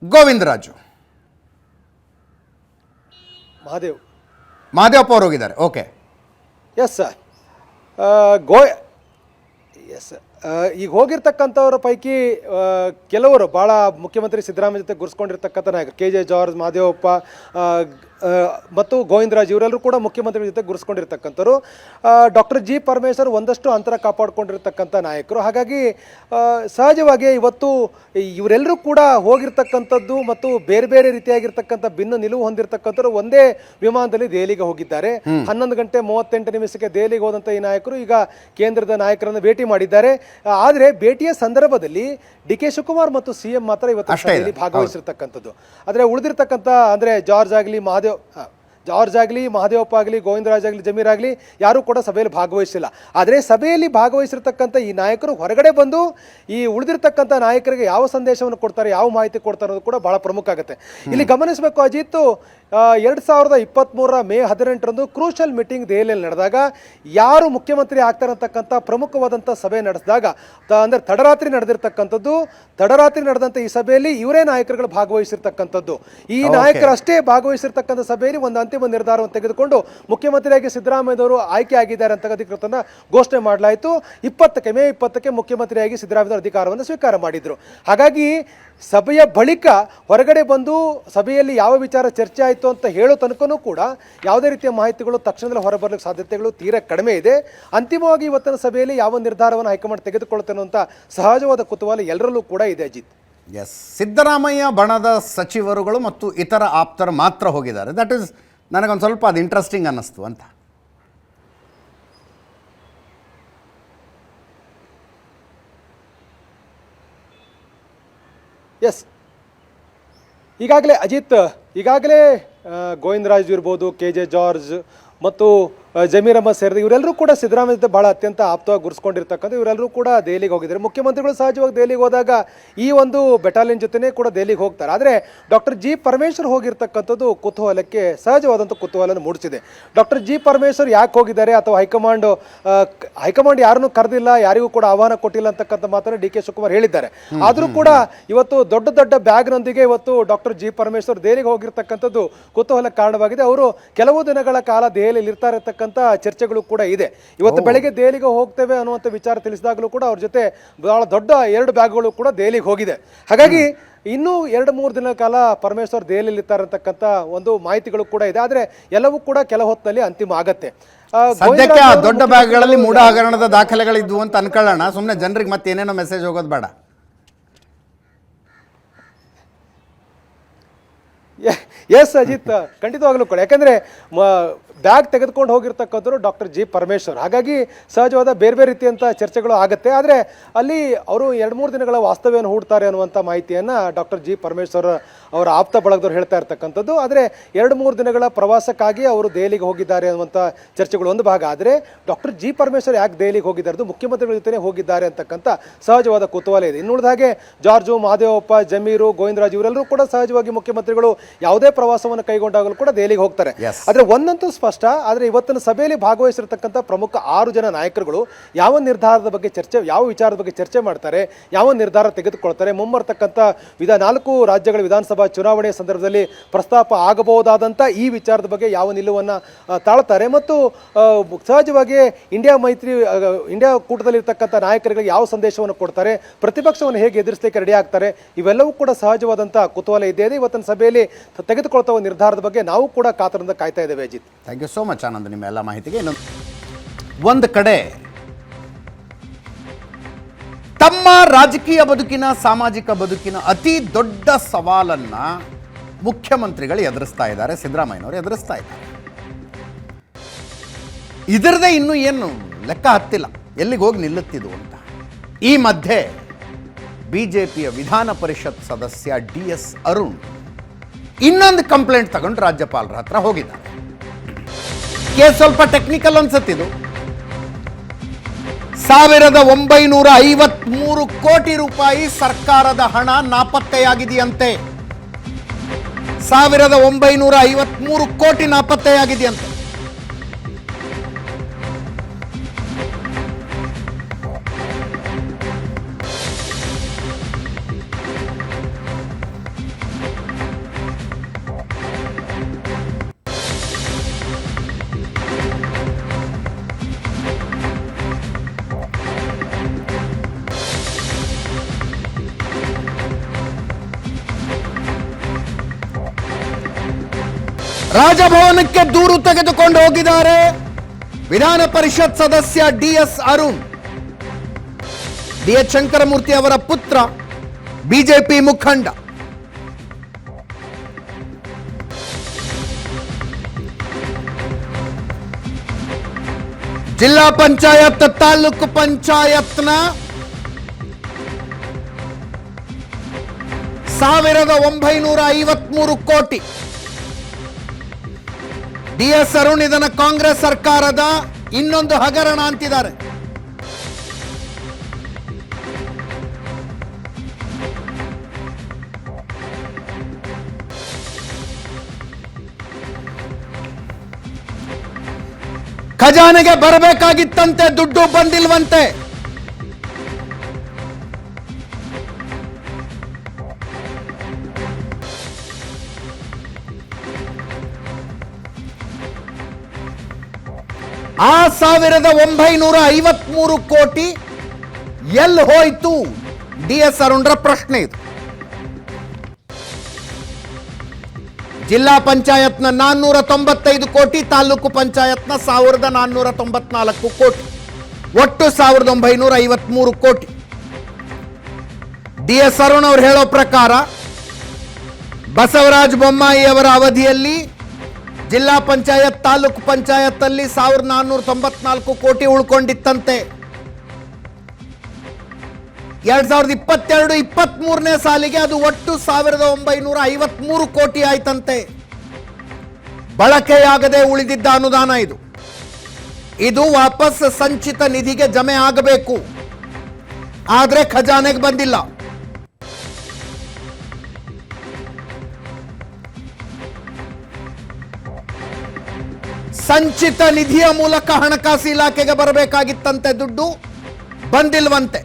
Govindaraju, Mahadevappa ಅವರು ಹೋಗಿದ್ದಾರೆ. Okay, yes sir. ಈಗ ಹೋಗಿರ್ತಕ್ಕಂಥವ್ರ ಪೈಕಿ ಕೆಲವರು ಭಾಳ ಮುಖ್ಯಮಂತ್ರಿ ಸಿದ್ದರಾಮಯ್ಯ ಜೊತೆ ಗುರ್ಸ್ಕೊಂಡಿರ್ತಕ್ಕಂಥ ನಾಯಕರು KJ ಜಾರ್ಜ್, ಮಹಾದೇವಪ್ಪ ಮತ್ತು ಗೋವಿಂದರಾಜ್ ಇವರೆಲ್ಲರೂ ಕೂಡ ಮುಖ್ಯಮಂತ್ರಿಗಳ ಜೊತೆ ಗುರ್ಸ್ಕೊಂಡಿರ್ತಕ್ಕಂಥವ್ರು. Doctor G. ಪರಮೇಶ್ವರ್ ಒಂದಷ್ಟು ಅಂತರ ಕಾಪಾಡಿಕೊಂಡಿರ್ತಕ್ಕಂಥ ನಾಯಕರು. ಹಾಗಾಗಿ ಸಹಜವಾಗಿ ಇವತ್ತು ಇವರೆಲ್ಲರೂ ಕೂಡ ಹೋಗಿರ್ತಕ್ಕಂಥದ್ದು ಮತ್ತು ಬೇರೆ ಬೇರೆ ರೀತಿಯಾಗಿರ್ತಕ್ಕಂಥ ಭಿನ್ನ ನಿಲುವು ಹೊಂದಿರತಕ್ಕಂಥವ್ರು ಒಂದೇ ವಿಮಾನದಲ್ಲಿ ದೆಹಲಿಗೆ ಹೋಗಿದ್ದಾರೆ. 11:38 ದೆಹಲಿಗೆ ಹೋದಂಥ ಈ ನಾಯಕರು ಈಗ ಕೇಂದ್ರದ ನಾಯಕರನ್ನು ಭೇಟಿ ಮಾಡಿದ್ದಾರೆ. ಆದರೆ ಭೇಟಿಯ ಸಂದರ್ಭದಲ್ಲಿ ಡಿ.ಕೆ. ಶಿವಕುಮಾರ್ ಮತ್ತು CM ಮಾತ್ರ ಇವತ್ತು ಸಭೆಯಲ್ಲಿ ಭಾಗವಹಿಸಿರ್ತಕ್ಕಂಥದ್ದು. ಆದರೆ ಉಳಿದಿರ್ತಕ್ಕಂಥ ಅಂದರೆ ಜಾರ್ಜ್ ಆಗಲಿ, ಮಹಾದೇವಪ್ಪ ಆಗಲಿ, ಗೋವಿಂದರಾಜ್ ಆಗಲಿ, ಜಮೀರ್ ಆಗಲಿ ಯಾರೂ ಕೂಡ ಸಭೆಯಲ್ಲಿ ಭಾಗವಹಿಸಿಲ್ಲ. ಆದರೆ ಸಭೆಯಲ್ಲಿ ಭಾಗವಹಿಸಿರ್ತಕ್ಕಂಥ ಈ ನಾಯಕರು ಹೊರಗಡೆ ಬಂದು ಈ ಉಳಿದಿರ್ತಕ್ಕಂಥ ನಾಯಕರಿಗೆ ಯಾವ ಸಂದೇಶವನ್ನು ಕೊಡ್ತಾರೆ, ಯಾವ ಮಾಹಿತಿ ಕೊಡ್ತಾರೆ ಅನ್ನೋದು ಕೂಡ ಬಹಳ ಪ್ರಮುಖ ಆಗುತ್ತೆ. ಇಲ್ಲಿ ಗಮನಿಸಬೇಕು ಅಜಿತ್, 2023 ಮೇ 18ರಂದು ಕ್ರೂಷಲ್ ಮೀಟಿಂಗ್ ದೆಹಲಿಯಲ್ಲಿ ನಡೆದಾಗ, ಯಾರು ಮುಖ್ಯಮಂತ್ರಿ ಆಗ್ತಾರೆ ಅಂತಕ್ಕಂಥ ಪ್ರಮುಖವಾದಂಥ ಸಭೆ ನಡೆಸಿದಾಗ, ಅಂದರೆ ತಡರಾತ್ರಿ ನಡೆದಂಥ ಈ ಸಭೆಯಲ್ಲಿ ಇವರೇ ನಾಯಕರುಗಳು ಭಾಗವಹಿಸಿರ್ತಕ್ಕಂಥದ್ದು. ಈ ನಾಯಕರು ಅಷ್ಟೇ ಭಾಗವಹಿಸಿರ್ತಕ್ಕಂಥ ಸಭೆಯಲ್ಲಿ ಒಂದು ಅಂತಿಮ ನಿರ್ಧಾರವನ್ನು ತೆಗೆದುಕೊಂಡು ಮುಖ್ಯಮಂತ್ರಿಯಾಗಿ ಸಿದ್ದರಾಮಯ್ಯನವರು ಆಯ್ಕೆ ಆಗಿದ್ದಾರೆ ಅಂತ ಅಧಿಕೃತನ ಘೋಷಣೆ ಮಾಡಲಾಯಿತು. ಮೇ 20ಕ್ಕೆ ಮುಖ್ಯಮಂತ್ರಿಯಾಗಿ ಸಿದ್ದರಾಮಯ್ಯ ಅಧಿಕಾರವನ್ನು ಸ್ವೀಕಾರ ಮಾಡಿದರು. ಹಾಗಾಗಿ ಸಭೆಯ ಬಳಿಕ ಹೊರಗಡೆ ಬಂದು ಸಭೆಯಲ್ಲಿ ಯಾವ ವಿಚಾರ ಚರ್ಚೆ ಆಯಿತು ಅಂತ ಹೇಳೋ ತನಕನೂ ಕೂಡ ಯಾವುದೇ ರೀತಿಯ ಮಾಹಿತಿಗಳು ತಕ್ಷಣದಲ್ಲಿ ಹೊರಬರಲಿಕ್ಕೆ ಸಾಧ್ಯತೆಗಳು ತೀರಾ ಕಡಿಮೆ ಇದೆ. ಅಂತಿಮವಾಗಿ ಇವತ್ತಿನ ಸಭೆಯಲ್ಲಿ ಯಾವ ನಿರ್ಧಾರವನ್ನು ಹೈಕಮಾಂಡ್ ತೆಗೆದುಕೊಳ್ಳುತ್ತೆ ಅನ್ನುವಂಥ ಸಹಜವಾದ ಕುತೂಹಲ ಎಲ್ಲರಲ್ಲೂ ಕೂಡ ಇದೆ ಅಜಿತ್. ಎಸ್, ಸಿದ್ದರಾಮಯ್ಯ ಬಣದ ಸಚಿವರುಗಳು ಮತ್ತು ಇತರ ಆಪ್ತರು ಮಾತ್ರ ಹೋಗಿದ್ದಾರೆ. ದಟ್ ಈಸ್ ನನಗೊಂದು ಸ್ವಲ್ಪ ಅದು ಇಂಟ್ರೆಸ್ಟಿಂಗ್ ಅನ್ನಿಸ್ತು ಅಂತ. ಎಸ್, ಈಗಾಗಲೇ ಗೋವಿಂದರಾಜ್ ಇರ್ಬೋದು, KJ ಜಾರ್ಜ್ ಮತ್ತು ಜಮೀರ್ ಅಹಮದ್ ಸೇರಿದ ಇವರೆಲ್ಲರೂ ಕೂಡ ಸಿದ್ದರಾಮಯ್ಯ ಜೊತೆ ಭಾಳ ಅತ್ಯಂತ ಆಪ್ತವಾಗಿ ಗುರುಸ್ಕೊಂಡಿರ್ತಕ್ಕಂಥ ಇವರೆಲ್ಲರೂ ಕೂಡ ದೆಹಲಿಗೆ ಹೋಗಿದ್ದಾರೆ. ಮುಖ್ಯಮಂತ್ರಿಗಳು ಸಹಜವಾಗಿ ದೆಹಲಿಗೆ ಹೋದಾಗ ಈ ಒಂದು ಬೆಟಾಲಿಯನ್ ಜೊತೆನೇ ಕೂಡ ದೆಹಲಿಗೆ ಹೋಗ್ತಾರೆ. ಆದರೆ ಡಾಕ್ಟರ್ G. ಪರಮೇಶ್ವರ್ ಹೋಗಿರ್ತಕ್ಕಂಥದ್ದು ಕುತೂಹಲಕ್ಕೆ ಸಹಜವಾದಂಥ ಕುತೂಹಲವನ್ನು ಮೂಡಿಸಿದೆ. Doctor G. ಪರಮೇಶ್ವರ್ ಯಾಕೆ ಹೋಗಿದ್ದಾರೆ, ಅಥವಾ ಹೈಕಮಾಂಡ್ ಯಾರನ್ನೂ ಕರೆದಿಲ್ಲ, ಯಾರಿಗೂ ಕೂಡ ಆಹ್ವಾನ ಕೊಟ್ಟಿಲ್ಲ ಅಂತಕ್ಕಂಥ ಮಾತನ್ನು ಡಿ.ಕೆ. ಶಿವಕುಮಾರ್ ಹೇಳಿದ್ದಾರೆ. ಆದರೂ ಕೂಡ ಇವತ್ತು ದೊಡ್ಡ ದೊಡ್ಡ ಬ್ಯಾಗ್ನೊಂದಿಗೆ ಇವತ್ತು ಡಾಕ್ಟರ್ G. ಪರಮೇಶ್ವರ್ ದೆಹಲಿಗೆ ಹೋಗಿರ್ತಕ್ಕಂಥದ್ದು ಕುತೂಹಲಕ್ಕೆ ಕಾರಣವಾಗಿದೆ. ಅವರು ಕೆಲವು ದಿನಗಳ ಕಾಲ ದೆಹಲಿಯಲ್ಲಿ ಇರ್ತಾರೆ ಇರ್ತಕ್ಕಂಥ ಚರ್ಚೆಗಳು ಕೂಡ ಇದೆ. ಇವತ್ತು ಬೆಳಗ್ಗೆ ದೆಹಲಿಗೆ ಹೋಗ್ತೇವೆ ಅನ್ನುವಂಥ ವಿಚಾರ ತಿಳಿಸಿದಾಗಲೂ ಕೂಡ ಅವ್ರ ಜೊತೆ ಬಹಳ ದೊಡ್ಡ 2 ಬ್ಯಾಗ್ಗಳು ಕೂಡ ದೆಹಲಿಗೆ ಹೋಗಿದೆ. ಹಾಗಾಗಿ ಇನ್ನೂ 2-3 ದಿನಗಳ ಕಾಲ ಪರಮೇಶ್ವರ್ ದೆಹಲಿಯಲ್ಲಿ ಇರ್ತಾರೆ ಅಂತಕ್ಕಂಥ ಒಂದು ಮಾಹಿತಿಗಳು ಕೂಡ ಇದೆ. ಆದರೆ ಎಲ್ಲವೂ ಕೂಡ ಕೆಲ ಹೊತ್ತಿನಲ್ಲಿ ಅಂತಿಮ ಆಗತ್ತೆ. ಸದ್ಯಕ್ಕೆ ಆ ದೊಡ್ಡ ಬ್ಯಾಗ್ಗಳಲ್ಲಿ ಮೂಢ ಹಗರಣದ ದಾಖಲೆಗಳಿದ್ವು ಅಂತ ಅನ್ಕೊಳ್ಳೋಣ. ಸುಮ್ಮನೆ ಜನರಿಗೆ ಮತ್ತೆ ಏನೇನೋ ಮೆಸೇಜ್ ಹೋಗೋದು ಬೇಡ. ಎಸ್ ಅಜಿತ್, ಖಂಡಿತವಾಗ್ಲೂ ಕೂಡ. ಯಾಕಂದರೆ ಬ್ಯಾಗ್ ತೆಗೆದುಕೊಂಡು ಹೋಗಿರ್ತಕ್ಕಂಥವ್ರು ಡಾಕ್ಟರ್ G. ಪರಮೇಶ್ವರ್. ಹಾಗಾಗಿ ಸಹಜವಾದ ಬೇರೆ ಬೇರೆ ರೀತಿಯಂಥ ಚರ್ಚೆಗಳು ಆಗುತ್ತೆ. ಆದರೆ ಅಲ್ಲಿ ಅವರು 2-3 ದಿನಗಳ ವಾಸ್ತವ್ಯವನ್ನು ಹೂಡ್ತಾರೆ ಅನ್ನುವಂಥ ಮಾಹಿತಿಯನ್ನು ಡಾಕ್ಟರ್ G. ಪರಮೇಶ್ವರ್ ಅವರ ಆಪ್ತ ಬಳಗದವ್ರು ಹೇಳ್ತಾ ಇರ್ತಕ್ಕಂಥದ್ದು. ಆದರೆ 2-3 ದಿನಗಳ ಪ್ರವಾಸಕ್ಕಾಗಿ ಅವರು ದೆಹಲಿಗೆ ಹೋಗಿದ್ದಾರೆ ಅನ್ನುವಂಥ ಚರ್ಚೆಗಳು ಒಂದು ಭಾಗ. ಆದರೆ ಡಾಕ್ಟರ್ G. ಪರಮೇಶ್ವರ್ ಯಾಕೆ ದೆಹಲಿಗೆ ಹೋಗಿದ್ದಾರೆ, ಮುಖ್ಯಮಂತ್ರಿಗಳ ಜೊತೆ ಹೋಗಿದ್ದಾರೆ ಅಂತಕ್ಕಂಥ ಸಹಜವಾದ ಕುತೂಹಲ ಇದೆ. ಇನ್ನುಳಿದ ಹಾಗೆ ಜಾರ್ಜು, ಮಹಾದೇವಪ್ಪ, ಜಮೀರು, ಗೋವಿಂದರಾಜ್ ಇವರೆಲ್ಲರೂ ಕೂಡ ಸಹಜವಾಗಿ ಮುಖ್ಯಮಂತ್ರಿಗಳು ಯಾವುದೇ ಪ್ರವಾಸವನ್ನು ಕೈಗೊಂಡಾಗಲೂ ಕೂಡ ದೆಹಲಿಗೆ ಹೋಗ್ತಾರೆ. ಆದರೆ ಒಂದಂತೂ ಸ್ಪಷ್ಟ. ಆದರೆ ಇವತ್ತಿನ ಸಭೆಯಲ್ಲಿ ಭಾಗವಹಿಸಿರ್ತಕ್ಕಂಥ ಪ್ರಮುಖ 6 ಜನ ನಾಯಕರುಗಳು ಯಾವ ನಿರ್ಧಾರದ ಬಗ್ಗೆ ಯಾವ ವಿಚಾರದ ಬಗ್ಗೆ ಚರ್ಚೆ ಮಾಡ್ತಾರೆ, ಯಾವ ನಿರ್ಧಾರ ತೆಗೆದುಕೊಳ್ತಾರೆ, ಮುಂಬರ್ತಕ್ಕಂಥ 4 ರಾಜ್ಯಗಳ ವಿಧಾನಸಭಾ ಚುನಾವಣೆಯ ಸಂದರ್ಭದಲ್ಲಿ ಪ್ರಸ್ತಾಪ ಆಗಬಹುದಾದಂಥ ಈ ವಿಚಾರದ ಬಗ್ಗೆ ಯಾವ ನಿಲುವನ್ನು ತಾಳ್ತಾರೆ ಮತ್ತು ಸಹಜವಾಗಿ ಇಂಡಿಯಾ ಕೂಟದಲ್ಲಿರ್ತಕ್ಕಂಥ ನಾಯಕರಿಗೆ ಯಾವ ಸಂದೇಶವನ್ನು ಕೊಡ್ತಾರೆ, ಪ್ರತಿಪಕ್ಷವನ್ನು ಹೇಗೆ ಎದುರಿಸಲಿಕ್ಕೆ ರೆಡಿ ಆಗ್ತಾರೆ, ಇವೆಲ್ಲವೂ ಕೂಡ ಸಹಜವಾದಂಥ ಕುತೂಹಲ ಇದೆ. ಇವತ್ತಿನ ಸಭೆಯಲ್ಲಿ ತೆಗೆದುಕೊಳ್ತಾ ನಿರ್ಧಾರದ ಬಗ್ಗೆ ನಾವು ಕೂಡ ಕಾತರದಿಂದ ಕಾಯ್ತಾ ಇದ್ದೇವೆ. Ajith, thank you so much Anand ನಿಮ್ಮ ಎಲ್ಲ ಮಾಹಿತಿಗೆ. ಒಂದು ಕಡೆ ತಮ್ಮ ರಾಜಕೀಯ ಬದುಕಿನ, ಸಾಮಾಜಿಕ ಬದುಕಿನ ಅತಿ ದೊಡ್ಡ ಸವಾಲನ್ನ ಮುಖ್ಯಮಂತ್ರಿಗಳು ಎದುರಿಸ್ತಾ ಇದ್ದಾರೆ, ಸಿದ್ದರಾಮಯ್ಯನವರು ಎದುರಿಸ್ತಾ ಇದ್ದಾರೆ. ಇದರದೇ ಇನ್ನೂ ಏನು ಲೆಕ್ಕ ಹತ್ತಿಲ್ಲ, ಎಲ್ಲಿಗೆ ಹೋಗಿ ನಿಲ್ಲುತ್ತಿದ್ದು ಅಂತ. ಈ ಮಧ್ಯೆ ಬಿಜೆಪಿಯ ವಿಧಾನ ಪರಿಷತ್ ಸದಸ್ಯ DS ಅರುಣ್ ಇನ್ನೊಂದು ಕಂಪ್ಲೇಂಟ್ ತಗೊಂಡು ರಾಜ್ಯಪಾಲರ ಹತ್ರ ಹೋಗಿದ್ದಾರೆ. ಕೇಸ್ ಸ್ವಲ್ಪ ಟೆಕ್ನಿಕಲ್ ಅನ್ಸುತ್ತಿದ್ದು. 1953 ಕೋಟಿ ರೂಪಾಯಿ ಸರ್ಕಾರದ ಹಣ ನಾಪತ್ತೆಯಾಗಿದೆಯಂತೆ. 1953 ಕೋಟಿ ನಾಪತ್ತೆಯಾಗಿದೆಯಂತೆ. ರಾಜಭವನಕ್ಕೆ ದೂರು ತೆಗೆದುಕೊಂಡು ಹೋಗಿದ್ದಾರೆ ವಿಧಾನ ಪರಿಷತ್ ಸದಸ್ಯ DS ಅರುಣ್. DH ಶಂಕರಮೂರ್ತಿ ಅವರ ಪುತ್ರ, ಬಿಜೆಪಿ ಮುಖಂಡ. ಜಿಲ್ಲಾ ಪಂಚಾಯತ್, ತಾಲೂಕು ಪಂಚಾಯತ್ನ 1953 ಕೋಟಿ. DS ಅರುಣ್ ಇದನ್ನ ಕಾಂಗ್ರೆಸ್ ಸರ್ಕಾರದ ಇನ್ನೊಂದು ಹಗರಣ ಅಂತಿದ್ದಾರೆ. ಖಜಾನೆಗೆ ಬರಬೇಕಾಗಿತ್ತಂತೆ, ದುಡ್ಡು ಬಂದಿಲ್ವಂತೆ. ಆ 1953 ಕೋಟಿ ಎಲ್ಲಿ ಹೋಯ್ತು? DS ಅರುಣ್ರ ಪ್ರಶ್ನೆ ಇದು. ಜಿಲ್ಲಾ ಪಂಚಾಯತ್ನ 495 ಕೋಟಿ, ತಾಲೂಕು ಪಂಚಾಯತ್ನ 1494 ಕೋಟಿ, ಒಟ್ಟು 1953 ಕೋಟಿ. DS ಅರುಣ್ ಅವರು ಹೇಳೋ ಪ್ರಕಾರ ಬಸವರಾಜ ಬೊಮ್ಮಾಯಿ ಅವರ ಅವಧಿಯಲ್ಲಿ ಜಿಲ್ಲಾ ಪಂಚಾಯತ್, ತಾಲೂಕು ಪಂಚಾಯತ್ ಅಲ್ಲಿ 1494 ಕೋಟಿ ಉಳ್ಕೊಂಡಿತ್ತಂತೆ. 2022-23ನೇ ಸಾಲಿಗೆ ಅದು ಒಟ್ಟು 1953 ಕೋಟಿ ಆಯ್ತಂತೆ. ಬಳಕೆಯಾಗದೆ ಉಳಿದಿದ್ದ ಅನುದಾನ ಇದು. ಇದು ವಾಪಸ್ ಸಂಚಿತ ನಿಧಿಗೆ ಜಮೆ ಆಗಬೇಕು, ಆದರೆ ಖಜಾನೆಗೆ ಬಂದಿಲ್ಲ. ಸಂಚಿತ ನಿಧಿಯ ಮೂಲಕ ಹಣಕಾಸು ಇಲಾಖೆಗೆ ಬರಬೇಕಾಗಿತ್ತಂತೆ, ದುಡ್ಡು ಬಂದಿಲ್ವಂತೆ.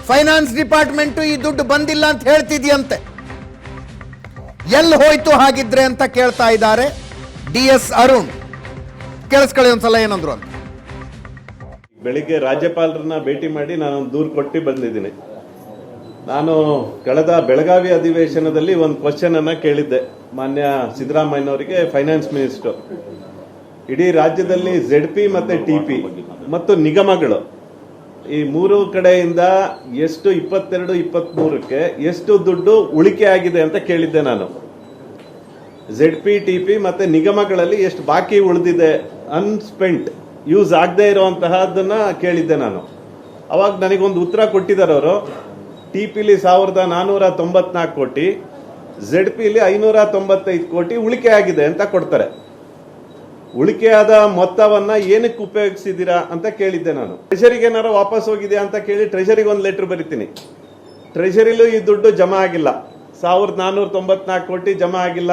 ಫೈನಾನ್ಸ್ ಡಿಪಾರ್ಟ್ಮೆಂಟ್ ಈ ದುಡ್ಡು ಬಂದಿಲ್ಲ ಅಂತ ಹೇಳ್ತಿದ್ಯಂತೆ. ಎಲ್ಲಿ ಹೋಯ್ತು ಹಾಗಿದ್ರೆ ಅಂತ ಕೇಳ್ತಾ ಇದ್ದಾರೆ DS ಅರುಣ್. ಕೇಳಿಸ್ಕೊಳ್ಳಿ ಒಂದ್ಸಲ ಏನಂದ್ರು ಅಂತ. ಬೆಳಿಗ್ಗೆ ರಾಜ್ಯಪಾಲರನ್ನ ಭೇಟಿ ಮಾಡಿ ನಾನು ದೂರು ಕೊಟ್ಟು ಬಂದಿದ್ದೀನಿ. ನಾನು ಕಳೆದ ಬೆಳಗಾವಿ ಅಧಿವೇಶನದಲ್ಲಿ ಒಂದು ಕ್ವಶನ್ ಅನ್ನ ಕೇಳಿದ್ದೆ ಮಾನ್ಯ ಸಿದ್ದರಾಮಯ್ಯನವರಿಗೆ, ಫೈನಾನ್ಸ್ ಮಿನಿಸ್ಟರ್. ಇಡೀ ರಾಜ್ಯದಲ್ಲಿ ZP ಮತ್ತೆ TP ಮತ್ತು ನಿಗಮಗಳು ಈ 3 ಕಡೆಯಿಂದ ಎಷ್ಟು 22-23ಕ್ಕೆ ಎಷ್ಟು ದುಡ್ಡು ಉಳಿಕೆ ಆಗಿದೆ ಅಂತ ಕೇಳಿದ್ದೆ ನಾನು. ZP, TP ಮತ್ತೆ ನಿಗಮಗಳಲ್ಲಿ ಎಷ್ಟು ಬಾಕಿ ಉಳಿದಿದೆ, ಅನ್ಸ್ಪೆಂಟ್, ಯೂಸ್ ಆಗದೆ ಇರುವಂತಹದನ್ನ ಕೇಳಿದ್ದೆ ನಾನು. ಅವಾಗ ನನಗೊಂದು ಉತ್ತರ ಕೊಟ್ಟಿದ್ದಾರೆ ಅವರು. TPಲಿ 1494 ಕೋಟಿ, ZPಲಿ 595 ಕೋಟಿ ಉಳಿಕೆ ಆಗಿದೆ ಅಂತ ಕೊಡ್ತಾರೆ. ಉಳಿಕೆಯಾದ ಮೊತ್ತವನ್ನ ಏನಕ್ಕೆ ಉಪಯೋಗಿಸಿದ್ದೀರಾ ಅಂತ ಕೇಳಿದ್ದೆ ನಾನು. ಟ್ರೆಷರಿಗೆ ಏನಾರು ವಾಪಸ್ ಹೋಗಿದೆ ಅಂತ ಕೇಳಿ ಟ್ರೆಷರಿಗೆ ಒಂದು ಲೆಟರ್ ಬರೀತೀನಿ. ಟ್ರೆಷರಿಲೂ ಈ ದುಡ್ಡು ಜಮಾ ಆಗಿಲ್ಲ, 1494 ಕೋಟಿ ಜಮಾ ಆಗಿಲ್ಲ,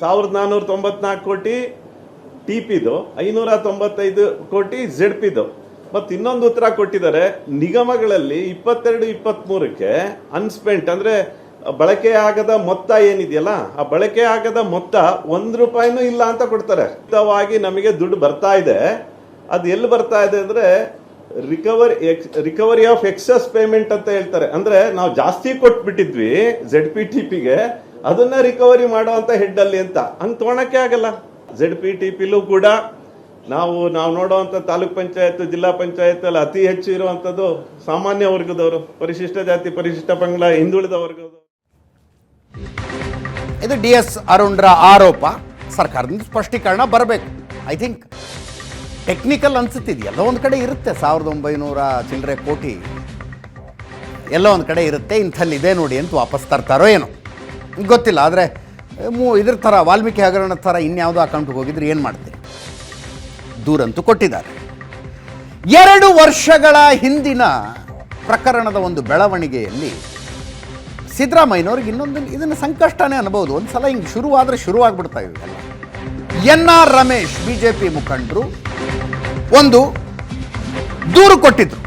1494 ಕೋಟಿ TPದು, 595 ಕೋಟಿ ZPದು. ಮತ್ತು ಇನ್ನೊಂದು ಉತ್ತರ ಕೊಟ್ಟಿದ್ದಾರೆ, ನಿಗಮಗಳಲ್ಲಿ 22-23ಕ್ಕೆ ಅನ್ಸ್ಪೆಂಟ್ ಅಂದ್ರೆ ಬಳಕೆ ಆಗದ ಮೊತ್ತ ಏನಿದೆಯಲ್ಲ, ಆ ಬಳಕೆ ಆಗದ ಮೊತ್ತ ₹1 ಇಲ್ಲ ಅಂತ ಕೊಡ್ತಾರೆ. ಉಚಿತವಾಗಿ ನಮಗೆ ದುಡ್ಡು ಬರ್ತಾ ಇದೆ. ಅದು ಎಲ್ಲಿ ಬರ್ತಾ ಇದೆ ಅಂದ್ರೆ ರಿಕವರಿ ಆಫ್ ಎಕ್ಸಸ್ ಪೇಮೆಂಟ್ ಅಂತ ಹೇಳ್ತಾರೆ. ಅಂದ್ರೆ ನಾವು ಜಾಸ್ತಿ ಕೊಟ್ಬಿಟ್ಟಿದ್ವಿ ZPTPಗೆ, ಅದನ್ನ ರಿಕವರಿ ಮಾಡುವಂತ ಹೆಡ್ ಅಲ್ಲಿ ಅಂತ. ಹಂಗ್ ತಗೊಳಕ್ಕೆ ಆಗಲ್ಲ. ZPTPಲೂ ಕೂಡ ನಾವು ನೋಡುವಂತ ತಾಲೂಕ್ ಪಂಚಾಯತ್, ಜಿಲ್ಲಾ ಪಂಚಾಯತ್ ಅಲ್ಲಿ ಅತಿ ಹೆಚ್ಚು ಇರುವಂತದ್ದು ಸಾಮಾನ್ಯ ವರ್ಗದವರು, ಪರಿಶಿಷ್ಟ ಜಾತಿ, ಪರಿಶಿಷ್ಟ ಪಂಗಡ, ಹಿಂದುಳಿದ ವರ್ಗದವರು. ಇದು DS ಅರುಣ್ರ ಆರೋಪ. ಸರ್ಕಾರದಿಂದ ಸ್ಪಷ್ಟೀಕರಣ ಬರಬೇಕು. ಐ ಥಿಂಕ್ ಟೆಕ್ನಿಕಲ್ ಅನ್ಸುತ್ತಿದೆ, ಎಲ್ಲೋ ಒಂದು ಕಡೆ ಇರುತ್ತೆ 1900 ಚಿಲ್ಲರೆ ಕೋಟಿ, ಎಲ್ಲೋ ಒಂದು ಕಡೆ ಇರುತ್ತೆ, ಇಂಥಲ್ಲಿದೆ ನೋಡಿ ಅಂತ ವಾಪಸ್ ತರ್ತಾರೋ ಏನೋ ಗೊತ್ತಿಲ್ಲ. ಆದರೆ ಇದ್ರ ಥರ ವಾಲ್ಮೀಕಿ ಹಗರಣ ಥರ ಇನ್ಯಾವುದೋ ಅಕೌಂಟ್ಗೆ ಹೋಗಿದ್ರೆ ಏನು ಮಾಡ್ತೀರಿ? ದೂರಂತೂ ಕೊಟ್ಟಿದ್ದಾರೆ. 2 ವರ್ಷಗಳ ಹಿಂದಿನ ಪ್ರಕರಣದ ಒಂದು ಬೆಳವಣಿಗೆಯಲ್ಲಿ ಸಿದ್ದರಾಮಯ್ಯನವ್ರಿಗೆ ಇದನ್ನು ಸಂಕಷ್ಟನೇ ಅನ್ಬೋದು. ಒಂದು ಸಲ ಹಿಂಗೆ ಶುರುವಾದರೆ ಶುರುವಾಗ್ಬಿಡ್ತಾ ಇವೆಲ್ಲ. NR ರಮೇಶ್ BJP ಮುಖಂಡರು ಒಂದು ದೂರು ಕೊಟ್ಟಿದ್ರು.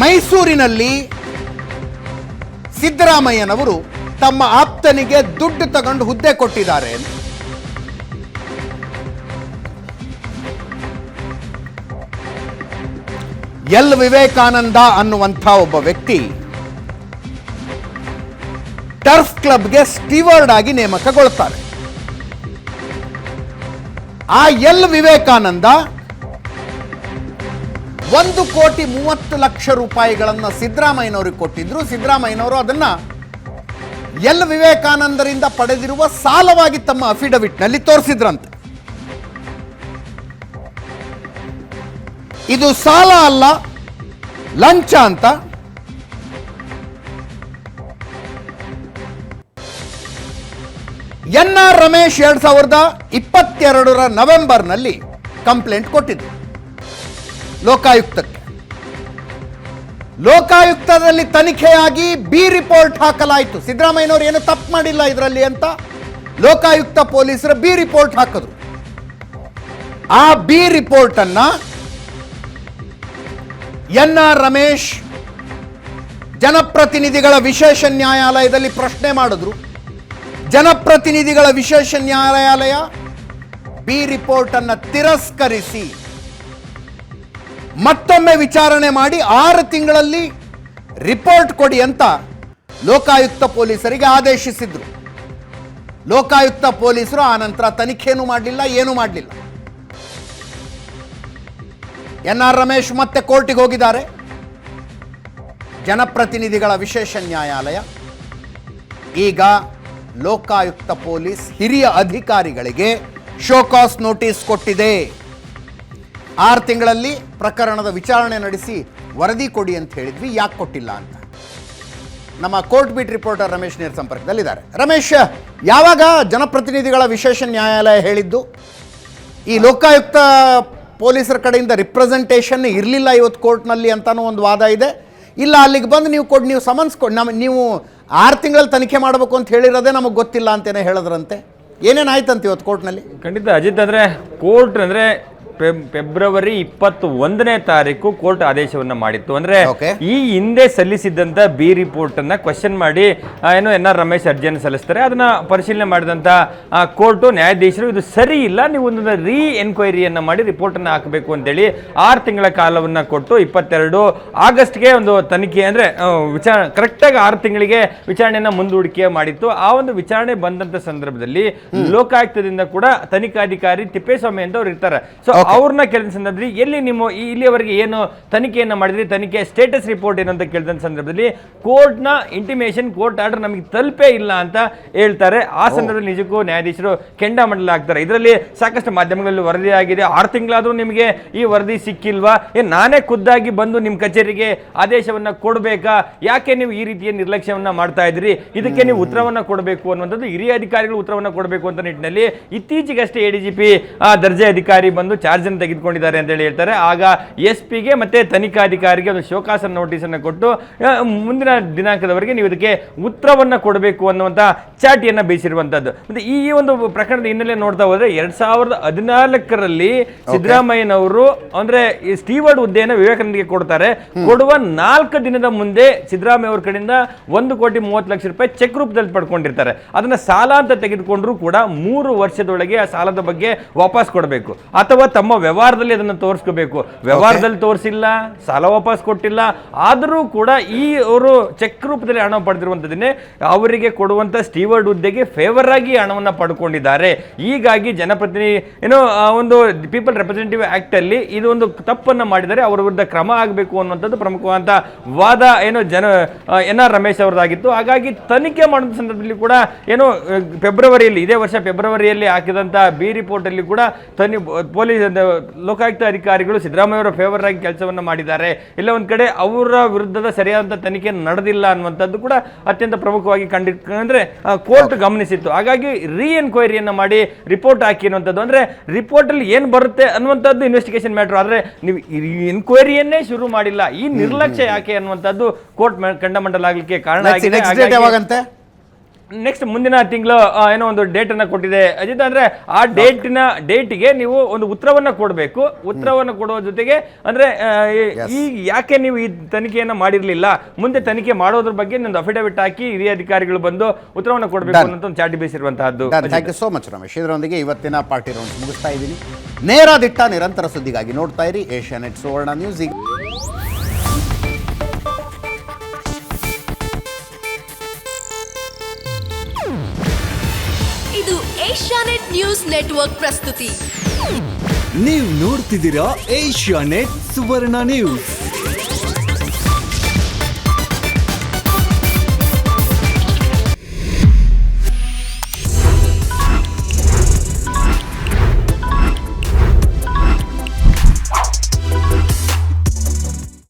ಮೈಸೂರಿನಲ್ಲಿ ಸಿದ್ದರಾಮಯ್ಯನವರು ತಮ್ಮ ಆಪ್ತನಿಗೆ ದುಡ್ಡು ತಗೊಂಡು ಹುದ್ದೆ ಕೊಟ್ಟಿದ್ದಾರೆ ಅಂತ. ಎಲ್ ವಿವೇಕಾನಂದ ಅನ್ನುವಂಥ ಒಬ್ಬ ವ್ಯಕ್ತಿ ಟರ್ಫ್ ಕ್ಲಬ್ಗೆ ಸ್ಟೀವರ್ಡ್ ಆಗಿ ನೇಮಕಗೊಳ್ತಾರೆ. ಆ ಎಲ್ ವಿವೇಕಾನಂದ ₹1,30,00,000 ಸಿದ್ದರಾಮಯ್ಯನವರಿಗೆ ಕೊಟ್ಟಿದ್ರು. ಸಿದ್ದರಾಮಯ್ಯನವರು ಅದನ್ನ ಎಲ್ ವಿವೇಕಾನಂದರಿಂದ ಪಡೆದಿರುವ ಸಾಲವಾಗಿ ತಮ್ಮ ಅಫಿಡವಿಟ್ನಲ್ಲಿ ತೋರಿಸಿದ್ರಂತೆ. ಇದು ಸಾಲ ಅಲ್ಲ, ಲಂಚ ಅಂತ NR ರಮೇಶ್ 2022 ನವೆಂಬರ್ನಲ್ಲಿ ಕಂಪ್ಲೇಂಟ್ ಕೊಟ್ಟಿದ್ರು ಲೋಕಾಯುಕ್ತಕ್ಕೆ. ಲೋಕಾಯುಕ್ತದಲ್ಲಿ ತನಿಖೆಯಾಗಿ B ರಿಪೋರ್ಟ್ ಹಾಕಲಾಯಿತು. ಸಿದ್ದರಾಮಯ್ಯನವರು ಏನು ತಪ್ಪು ಮಾಡಿಲ್ಲ ಇದರಲ್ಲಿ ಅಂತ ಲೋಕಾಯುಕ್ತ ಪೊಲೀಸರು B ರಿಪೋರ್ಟ್ ಹಾಕಿದ್ರು. ಆ B ರಿಪೋರ್ಟ್ ಅನ್ನ NR ರಮೇಶ್ ಜನಪ್ರತಿನಿಧಿಗಳ ವಿಶೇಷ ನ್ಯಾಯಾಲಯದಲ್ಲಿ ಪ್ರಶ್ನೆ ಮಾಡಿದ್ರು. ಜನಪ್ರತಿನಿಧಿಗಳ ವಿಶೇಷ ನ್ಯಾಯಾಲಯ B ರಿಪೋರ್ಟ್ ಅನ್ನು ತಿರಸ್ಕರಿಸಿ ಮತ್ತೊಮ್ಮೆ ವಿಚಾರಣೆ ಮಾಡಿ 6 ತಿಂಗಳಲ್ಲಿ ರಿಪೋರ್ಟ್ ಕೊಡಿ ಅಂತ ಲೋಕಾಯುಕ್ತ ಪೊಲೀಸರಿಗೆ ಆದೇಶಿಸಿದ್ರು. ಲೋಕಾಯುಕ್ತ ಪೊಲೀಸರು ಆ ನಂತರ ತನಿಖೆನೂ ಮಾಡಲಿಲ್ಲ, ಏನೂ ಮಾಡಲಿಲ್ಲ. NR ರಮೇಶ್ ಮತ್ತೆ ಕೋರ್ಟಿಗೆ ಹೋಗಿದ್ದಾರೆ. ಜನಪ್ರತಿನಿಧಿಗಳ ವಿಶೇಷ ನ್ಯಾಯಾಲಯ ಈಗ ಲೋಕಾಯುಕ್ತ ಪೊಲೀಸ್ ಹಿರಿಯ ಅಧಿಕಾರಿಗಳಿಗೆ ಶೋಕಾಸ್ ನೋಟಿಸ್ ಕೊಟ್ಟಿದೆ. 6 ತಿಂಗಳಲ್ಲಿ ಪ್ರಕರಣದ ವಿಚಾರಣೆ ನಡೆಸಿ ವರದಿ ಕೊಡಿ ಅಂತ ಹೇಳಿದ್ವಿ, ಯಾಕೆ ಕೊಟ್ಟಿಲ್ಲ ಅಂತ ನಮ್ಮ ಕೋರ್ಟ್ ಬೀಟ್ ರಿಪೋರ್ಟರ್ ರಮೇಶ್ ನೇರ ಸಂಪರ್ಕದಲ್ಲಿದ್ದಾರೆ. ರಮೇಶ್, ಯಾವಾಗ ಜನಪ್ರತಿನಿಧಿಗಳ ವಿಶೇಷ ನ್ಯಾಯಾಲಯ ಹೇಳಿದ್ದು ಈ ಲೋಕಾಯುಕ್ತ ಪೊಲೀಸರ ಕಡೆಯಿಂದ ರಿಪ್ರೆಸೆಂಟೇಷನ್ ಇರಲಿಲ್ಲ ಇವತ್ತು ಕೋರ್ಟ್ನಲ್ಲಿ ಅಂತಾನೂ ಒಂದು ವಾದ ಇದೆ. ಇಲ್ಲ, ಅಲ್ಲಿಗೆ ಬಂದು ನೀವು ಸಮನ್ಸ್ ನೀವು 6 ತಿಂಗಳಲ್ಲಿ ತನಿಖೆ ಮಾಡಬೇಕು ಅಂತ ಹೇಳಿರೋದೇ ನಮಗೆ ಗೊತ್ತಿಲ್ಲ ಅಂತೇನೆ ಹೇಳಿದ್ರಂತೆ. ಏನೇನಾಯ್ತಂತ ಇವತ್ತು ಕೋರ್ಟ್ನಲ್ಲಿ? ಖಂಡಿತ ಅಜಿತ್, ಅಂದರೆ ಕೋರ್ಟ್ ಅಂದರೆ ಫೆಬ್ರವರಿ 21ನೇ ತಾರೀಕು ಕೋರ್ಟ್ ಆದೇಶವನ್ನ ಮಾಡಿತ್ತು. ಅಂದ್ರೆ ಈ ಹಿಂದೆ ಸಲ್ಲಿಸಿದ್ದಂತ B ರಿಪೋರ್ಟ್ ಅನ್ನ ಕ್ವಶನ್ ಮಾಡಿ ಏನು NR ರಮೇಶ್ ಅರ್ಜಿಯನ್ನು ಸಲ್ಲಿಸ್ತಾರೆ. ಅದನ್ನ ಪರಿಶೀಲನೆ ಮಾಡಿದಂತ ಕೋರ್ಟು ನ್ಯಾಯಾಧೀಶರು ಇದು ಸರಿ ಇಲ್ಲ, ನೀವು ಒಂದು ರೀ ಎನ್ಕ್ವೈರಿಯನ್ನ ಮಾಡಿ ರಿಪೋರ್ಟ್ ಅನ್ನ ಹಾಕಬೇಕು ಅಂತೇಳಿ 6 ತಿಂಗಳ ಕಾಲವನ್ನ ಕೊಟ್ಟು 22 ಆಗಸ್ಟ್ಗೆ ಒಂದು ತನಿಖೆ ಅಂದ್ರೆ ಕರೆಕ್ಟಾಗಿ 6 ತಿಂಗಳಿಗೆ ವಿಚಾರಣೆಯನ್ನ ಮುಂದೂಡಿಕೆ ಮಾಡಿತ್ತು. ಆ ಒಂದು ವಿಚಾರಣೆ ಬಂದಂತ ಸಂದರ್ಭದಲ್ಲಿ ಲೋಕಾಯುಕ್ತದಿಂದ ಕೂಡ ತನಿಖಾಧಿಕಾರಿ ತಿಪ್ಪೇಸ್ವಾಮಿ ಅಂತ ಅವ್ರು ಇರ್ತಾರೆ. ಸೊ ಅವ್ರನ್ನ ಕೇಳಿದ ಸಂದರ್ಭದಲ್ಲಿ ಎಲ್ಲಿ ನೀವು ಇಲ್ಲಿಯವರೆಗೆ ಏನು ತನಿಖೆಯನ್ನ ಮಾಡಿದ್ರಿ, ತನಿಖೆ ಸ್ಟೇಟಸ್ ರಿಪೋರ್ಟ್ ಏನು ಅಂತ ಕೇಳಿದ ಸಂದರ್ಭದಲ್ಲಿ ಕೋರ್ಟ್ನ ಇಂಟಿಮೇಷನ್, ಕೋರ್ಟ್ ಆರ್ಡರ್ ನಮಗೆ ತಲುಪೇ ಇಲ್ಲ ಅಂತ ಹೇಳ್ತಾರೆ. ಆ ಸಂದರ್ಭದಲ್ಲಿ ನಿಜಕ್ಕೂ ನ್ಯಾಯಾಧೀಶರು ಕೆಂಡಾಮಂಡಲ ಆಗ್ತಾರೆ. ಇದರಲ್ಲಿ ಸಾಕಷ್ಟು ಮಾಧ್ಯಮಗಳಲ್ಲಿ ವರದಿ ಆಗಿದೆ. 6 ತಿಂಗಳಾದ್ರೂ ನಿಮಗೆ ಈ ವರದಿ ಸಿಕ್ಕಿಲ್ವಾ? ನಾನೇ ಖುದ್ದಾಗಿ ಬಂದು ನಿಮ್ಮ ಕಚೇರಿಗೆ ಆದೇಶವನ್ನ ಕೊಡಬೇಕಾ? ಯಾಕೆ ನೀವು ಈ ರೀತಿಯ ನಿರ್ಲಕ್ಷ್ಯವನ್ನ ಮಾಡ್ತಾ ಇದ್ರಿ? ಇದಕ್ಕೆ ನೀವು ಉತ್ತರವನ್ನ ಕೊಡಬೇಕು ಅನ್ನುವಂಥದ್ದು ಹಿರಿಯ ಅಧಿಕಾರಿಗಳು ಉತ್ತರವನ್ನ ಕೊಡಬೇಕು ಅಂತ ನಿಟ್ಟಿನಲ್ಲಿ ಇತ್ತೀಚೆಗಷ್ಟೇ ADGP ದರ್ಜೆ ಅಧಿಕಾರಿ ಬಂದು ಚಾರ್ಜನ್ನು ತೆಗೆದುಕೊಂಡಿದ್ದಾರೆ ಅಂತೇಳಿ ಹೇಳ್ತಾರೆ. ಆಗ SP ಗೆ ಮತ್ತೆ ತನಿಖಾಧಿಕಾರಿಗೆ ಒಂದು ಶೋಕಾಸ ನೋಟಿಸನ್ನು ಕೊಟ್ಟು ಮುಂದಿನ ದಿನಾಂಕದವರೆಗೆ ನೀವು ಇದಕ್ಕೆ ಉತ್ತರವನ್ನು ಕೊಡಬೇಕು ಅನ್ನುವಂಥ ಚಾಟಿಯನ್ನು ಬೀಸಿರುವಂಥದ್ದು. ಮತ್ತೆ ಈ ಒಂದು ಪ್ರಕರಣದ ಹಿನ್ನೆಲೆ ನೋಡ್ತಾ ಹೋದ್ರೆ 2014ರಲ್ಲಿ ಸಿದ್ದರಾಮಯ್ಯನವರು ಅಂದ್ರೆ ಈ ಸ್ಟೀವರ್ಡ್ ಹುದ್ದೆಯನ್ನು ವಿವೇಕಾನಂದಗೆ ಕೊಡ್ತಾರೆ. ಕೊಡುವ 4 ದಿನದ ಮುಂದೆ ಸಿದ್ದರಾಮಯ್ಯ ಅವ್ರ ಕಡೆಯಿಂದ 1,30,00,000 ರೂಪಾಯಿ ಚೆಕ್ ರೂಪದಲ್ಲಿ ಪಡ್ಕೊಂಡಿರ್ತಾರೆ. ಅದನ್ನ ಸಾಲ ಅಂತ ತೆಗೆದುಕೊಂಡ್ರು ಕೂಡ 3 ವರ್ಷದೊಳಗೆ ಆ ಸಾಲದ ಬಗ್ಗೆ ವಾಪಸ್ ಕೊಡಬೇಕು ಅಥವಾ ತಮ್ಮ ವ್ಯವಹಾರದಲ್ಲಿ ಅದನ್ನು ತೋರಿಸ್ಕೋಬೇಕು. ವ್ಯವಹಾರದಲ್ಲಿ ತೋರಿಸಿಲ್ಲ, ಸಾಲ ವಾಪಸ್ ಕೊಟ್ಟಿಲ್ಲ, ಆದರೂ ಕೂಡ ಈ ಅವರು ಚೆಕ್ ರೂಪದಲ್ಲಿ ಹಣ ಪಡೆದಿರುವಂತದನ್ನೇ ಅವರಿಗೆ ಕೊಡುವಂತ ಸ್ಟೀವರ್ಡ್ ಹುದ್ದೆಗೆ ಫೇವರ್ ಆಗಿ ಹಣವನ್ನು ಪಡ್ಕೊಂಡಿದ್ದಾರೆ. ಹೀಗಾಗಿ ಜನಪ್ರತಿನಿಧಿ ಏನೋ ಒಂದು ಪೀಪಲ್ ರೆಪ್ರೆಸೆಂಟೇಟಿವ್ ಆಕ್ಟ್ ಅಲ್ಲಿ ಇದು ಒಂದು ತಪ್ಪನ್ನ ಮಾಡಿದರೆ ಅವರ ವಿರುದ್ಧ ಕ್ರಮ ಆಗಬೇಕು ಅನ್ನುವಂಥದ್ದು ಪ್ರಮುಖವಾದ ವಾದ ಏನೋ NR ರಮೇಶ್ ಅವರದಾಗಿತ್ತು. ಹಾಗಾಗಿ ತನಿಖೆ ಮಾಡುವ ಸಂದರ್ಭದಲ್ಲಿ ಕೂಡ ಏನೋ ಫೆಬ್ರವರಿಯಲ್ಲಿ ಇದೇ ವರ್ಷ ಫೆಬ್ರವರಿಯಲ್ಲಿ ಹಾಕಿದಂಥ B ರಿಪೋರ್ಟ್ ಅಲ್ಲಿ ಕೂಡ ಪೊಲೀಸ್ ಲೋಕಾಯುಕ್ತ ಅಧಿಕಾರಿಗಳು ಸಿದ್ದರಾಮಯ್ಯ ಅವರ ಫೇವರ್ ಆಗಿ ಕೆಲಸವನ್ನು ಮಾಡಿದ್ದಾರೆ, ಇಲ್ಲ ಒಂದ್ ಕಡೆ ಅವರ ವಿರುದ್ಧದ ಸರಿಯಾದಂಥ ತನಿಖೆ ನಡೆದಿಲ್ಲ ಅನ್ನುವಂಥದ್ದು ಕೂಡ ಅತ್ಯಂತ ಪ್ರಮುಖವಾಗಿ ಅಂದ್ರೆ ಕೋರ್ಟ್ ಗಮನಿಸಿತ್ತು. ಹಾಗಾಗಿ ಎನ್ಕ್ವೈರಿಯನ್ನು ಮಾಡಿ ರಿಪೋರ್ಟ್ ಹಾಕಿ ಅನ್ನುವಂಥದ್ದು ಅಂದ್ರೆ ರಿಪೋರ್ಟ್ ಅಲ್ಲಿ ಏನ್ ಬರುತ್ತೆ ಅನ್ನುವಂಥದ್ದು ಇನ್ವೆಸ್ಟಿಗೇಷನ್ ಮ್ಯಾಟರ್. ಆದ್ರೆ ನೀವು ಎನ್ಕ್ವೈರಿಯನ್ನೇ ಶುರು ಮಾಡಿಲ್ಲ, ಈ ನಿರ್ಲಕ್ಷ್ಯ ಯಾಕೆ ಅನ್ನುವಂಥದ್ದು ಕೋರ್ಟ್ ಖಂಡಮಂಡಲಾಗಲಿಕ್ಕೆ ಕಾರಣ ಆಗಿದೆ. ನೆಕ್ಸ್ಟ್ ಮುಂದಿನ ತಿಂಗಳು ಏನೋ ಒಂದು ಡೇಟ್ ಅನ್ನ ಕೊಟ್ಟಿದೆ ಅಜಿತ್. ಅಂದ್ರೆ ಆ ಡೇಟಿಗೆ ನೀವು ಒಂದು ಉತ್ತರವನ್ನ ಕೊಡಬೇಕು. ಉತ್ತರವನ್ನು ಕೊಡುವ ಜೊತೆಗೆ ಅಂದ್ರೆ ಈ ಯಾಕೆ ನೀವು ಈ ತನಿಖೆಯನ್ನ ಮಾಡಿರ್ಲಿಲ್ಲ, ಮುಂದೆ ತನಿಖೆ ಮಾಡೋದ್ರ ಬಗ್ಗೆ ಒಂದು ಅಫಿಡವಿಟ್ ಹಾಕಿ ಹಿರಿಯ ಅಧಿಕಾರಿಗಳು ಬಂದು ಉತ್ತರವನ್ನು ಕೊಡಬೇಕು ಅನ್ನೋ ಒಂದು ಚಾಟಿ ಬೀಸಿರುವಂತಹದ್ದು. Thank you so much Ramesh. ಇದರೊಂದಿಗೆ ಇವತ್ತಿನ ಪಾರ್ಟಿ ರೌಂಡ್ ಮುಗಿಸ್ತಾ ಇದ್ದೀನಿ. ನೇರ ದಿಟ್ಟ ನಿರಂತರ ಸುದ್ದಿಗಾಗಿ ನೋಡ್ತಾ ಇರಿ ಏಷ್ಯಾನೆಟ್ ಸುವರ್ಣ ನ್ಯೂಸ್. ಇದು ಏಷ್ಯಾನೆಟ್ ನ್ಯೂಸ್ ನೆಟ್ವರ್ಕ್ ಪ್ರಸ್ತುತಿ. ನೀವು ನೋಡ್ತಿದ್ದೀರಾ ಏಷ್ಯಾನೆಟ್ ಸುವರ್ಣ ನ್ಯೂಸ್.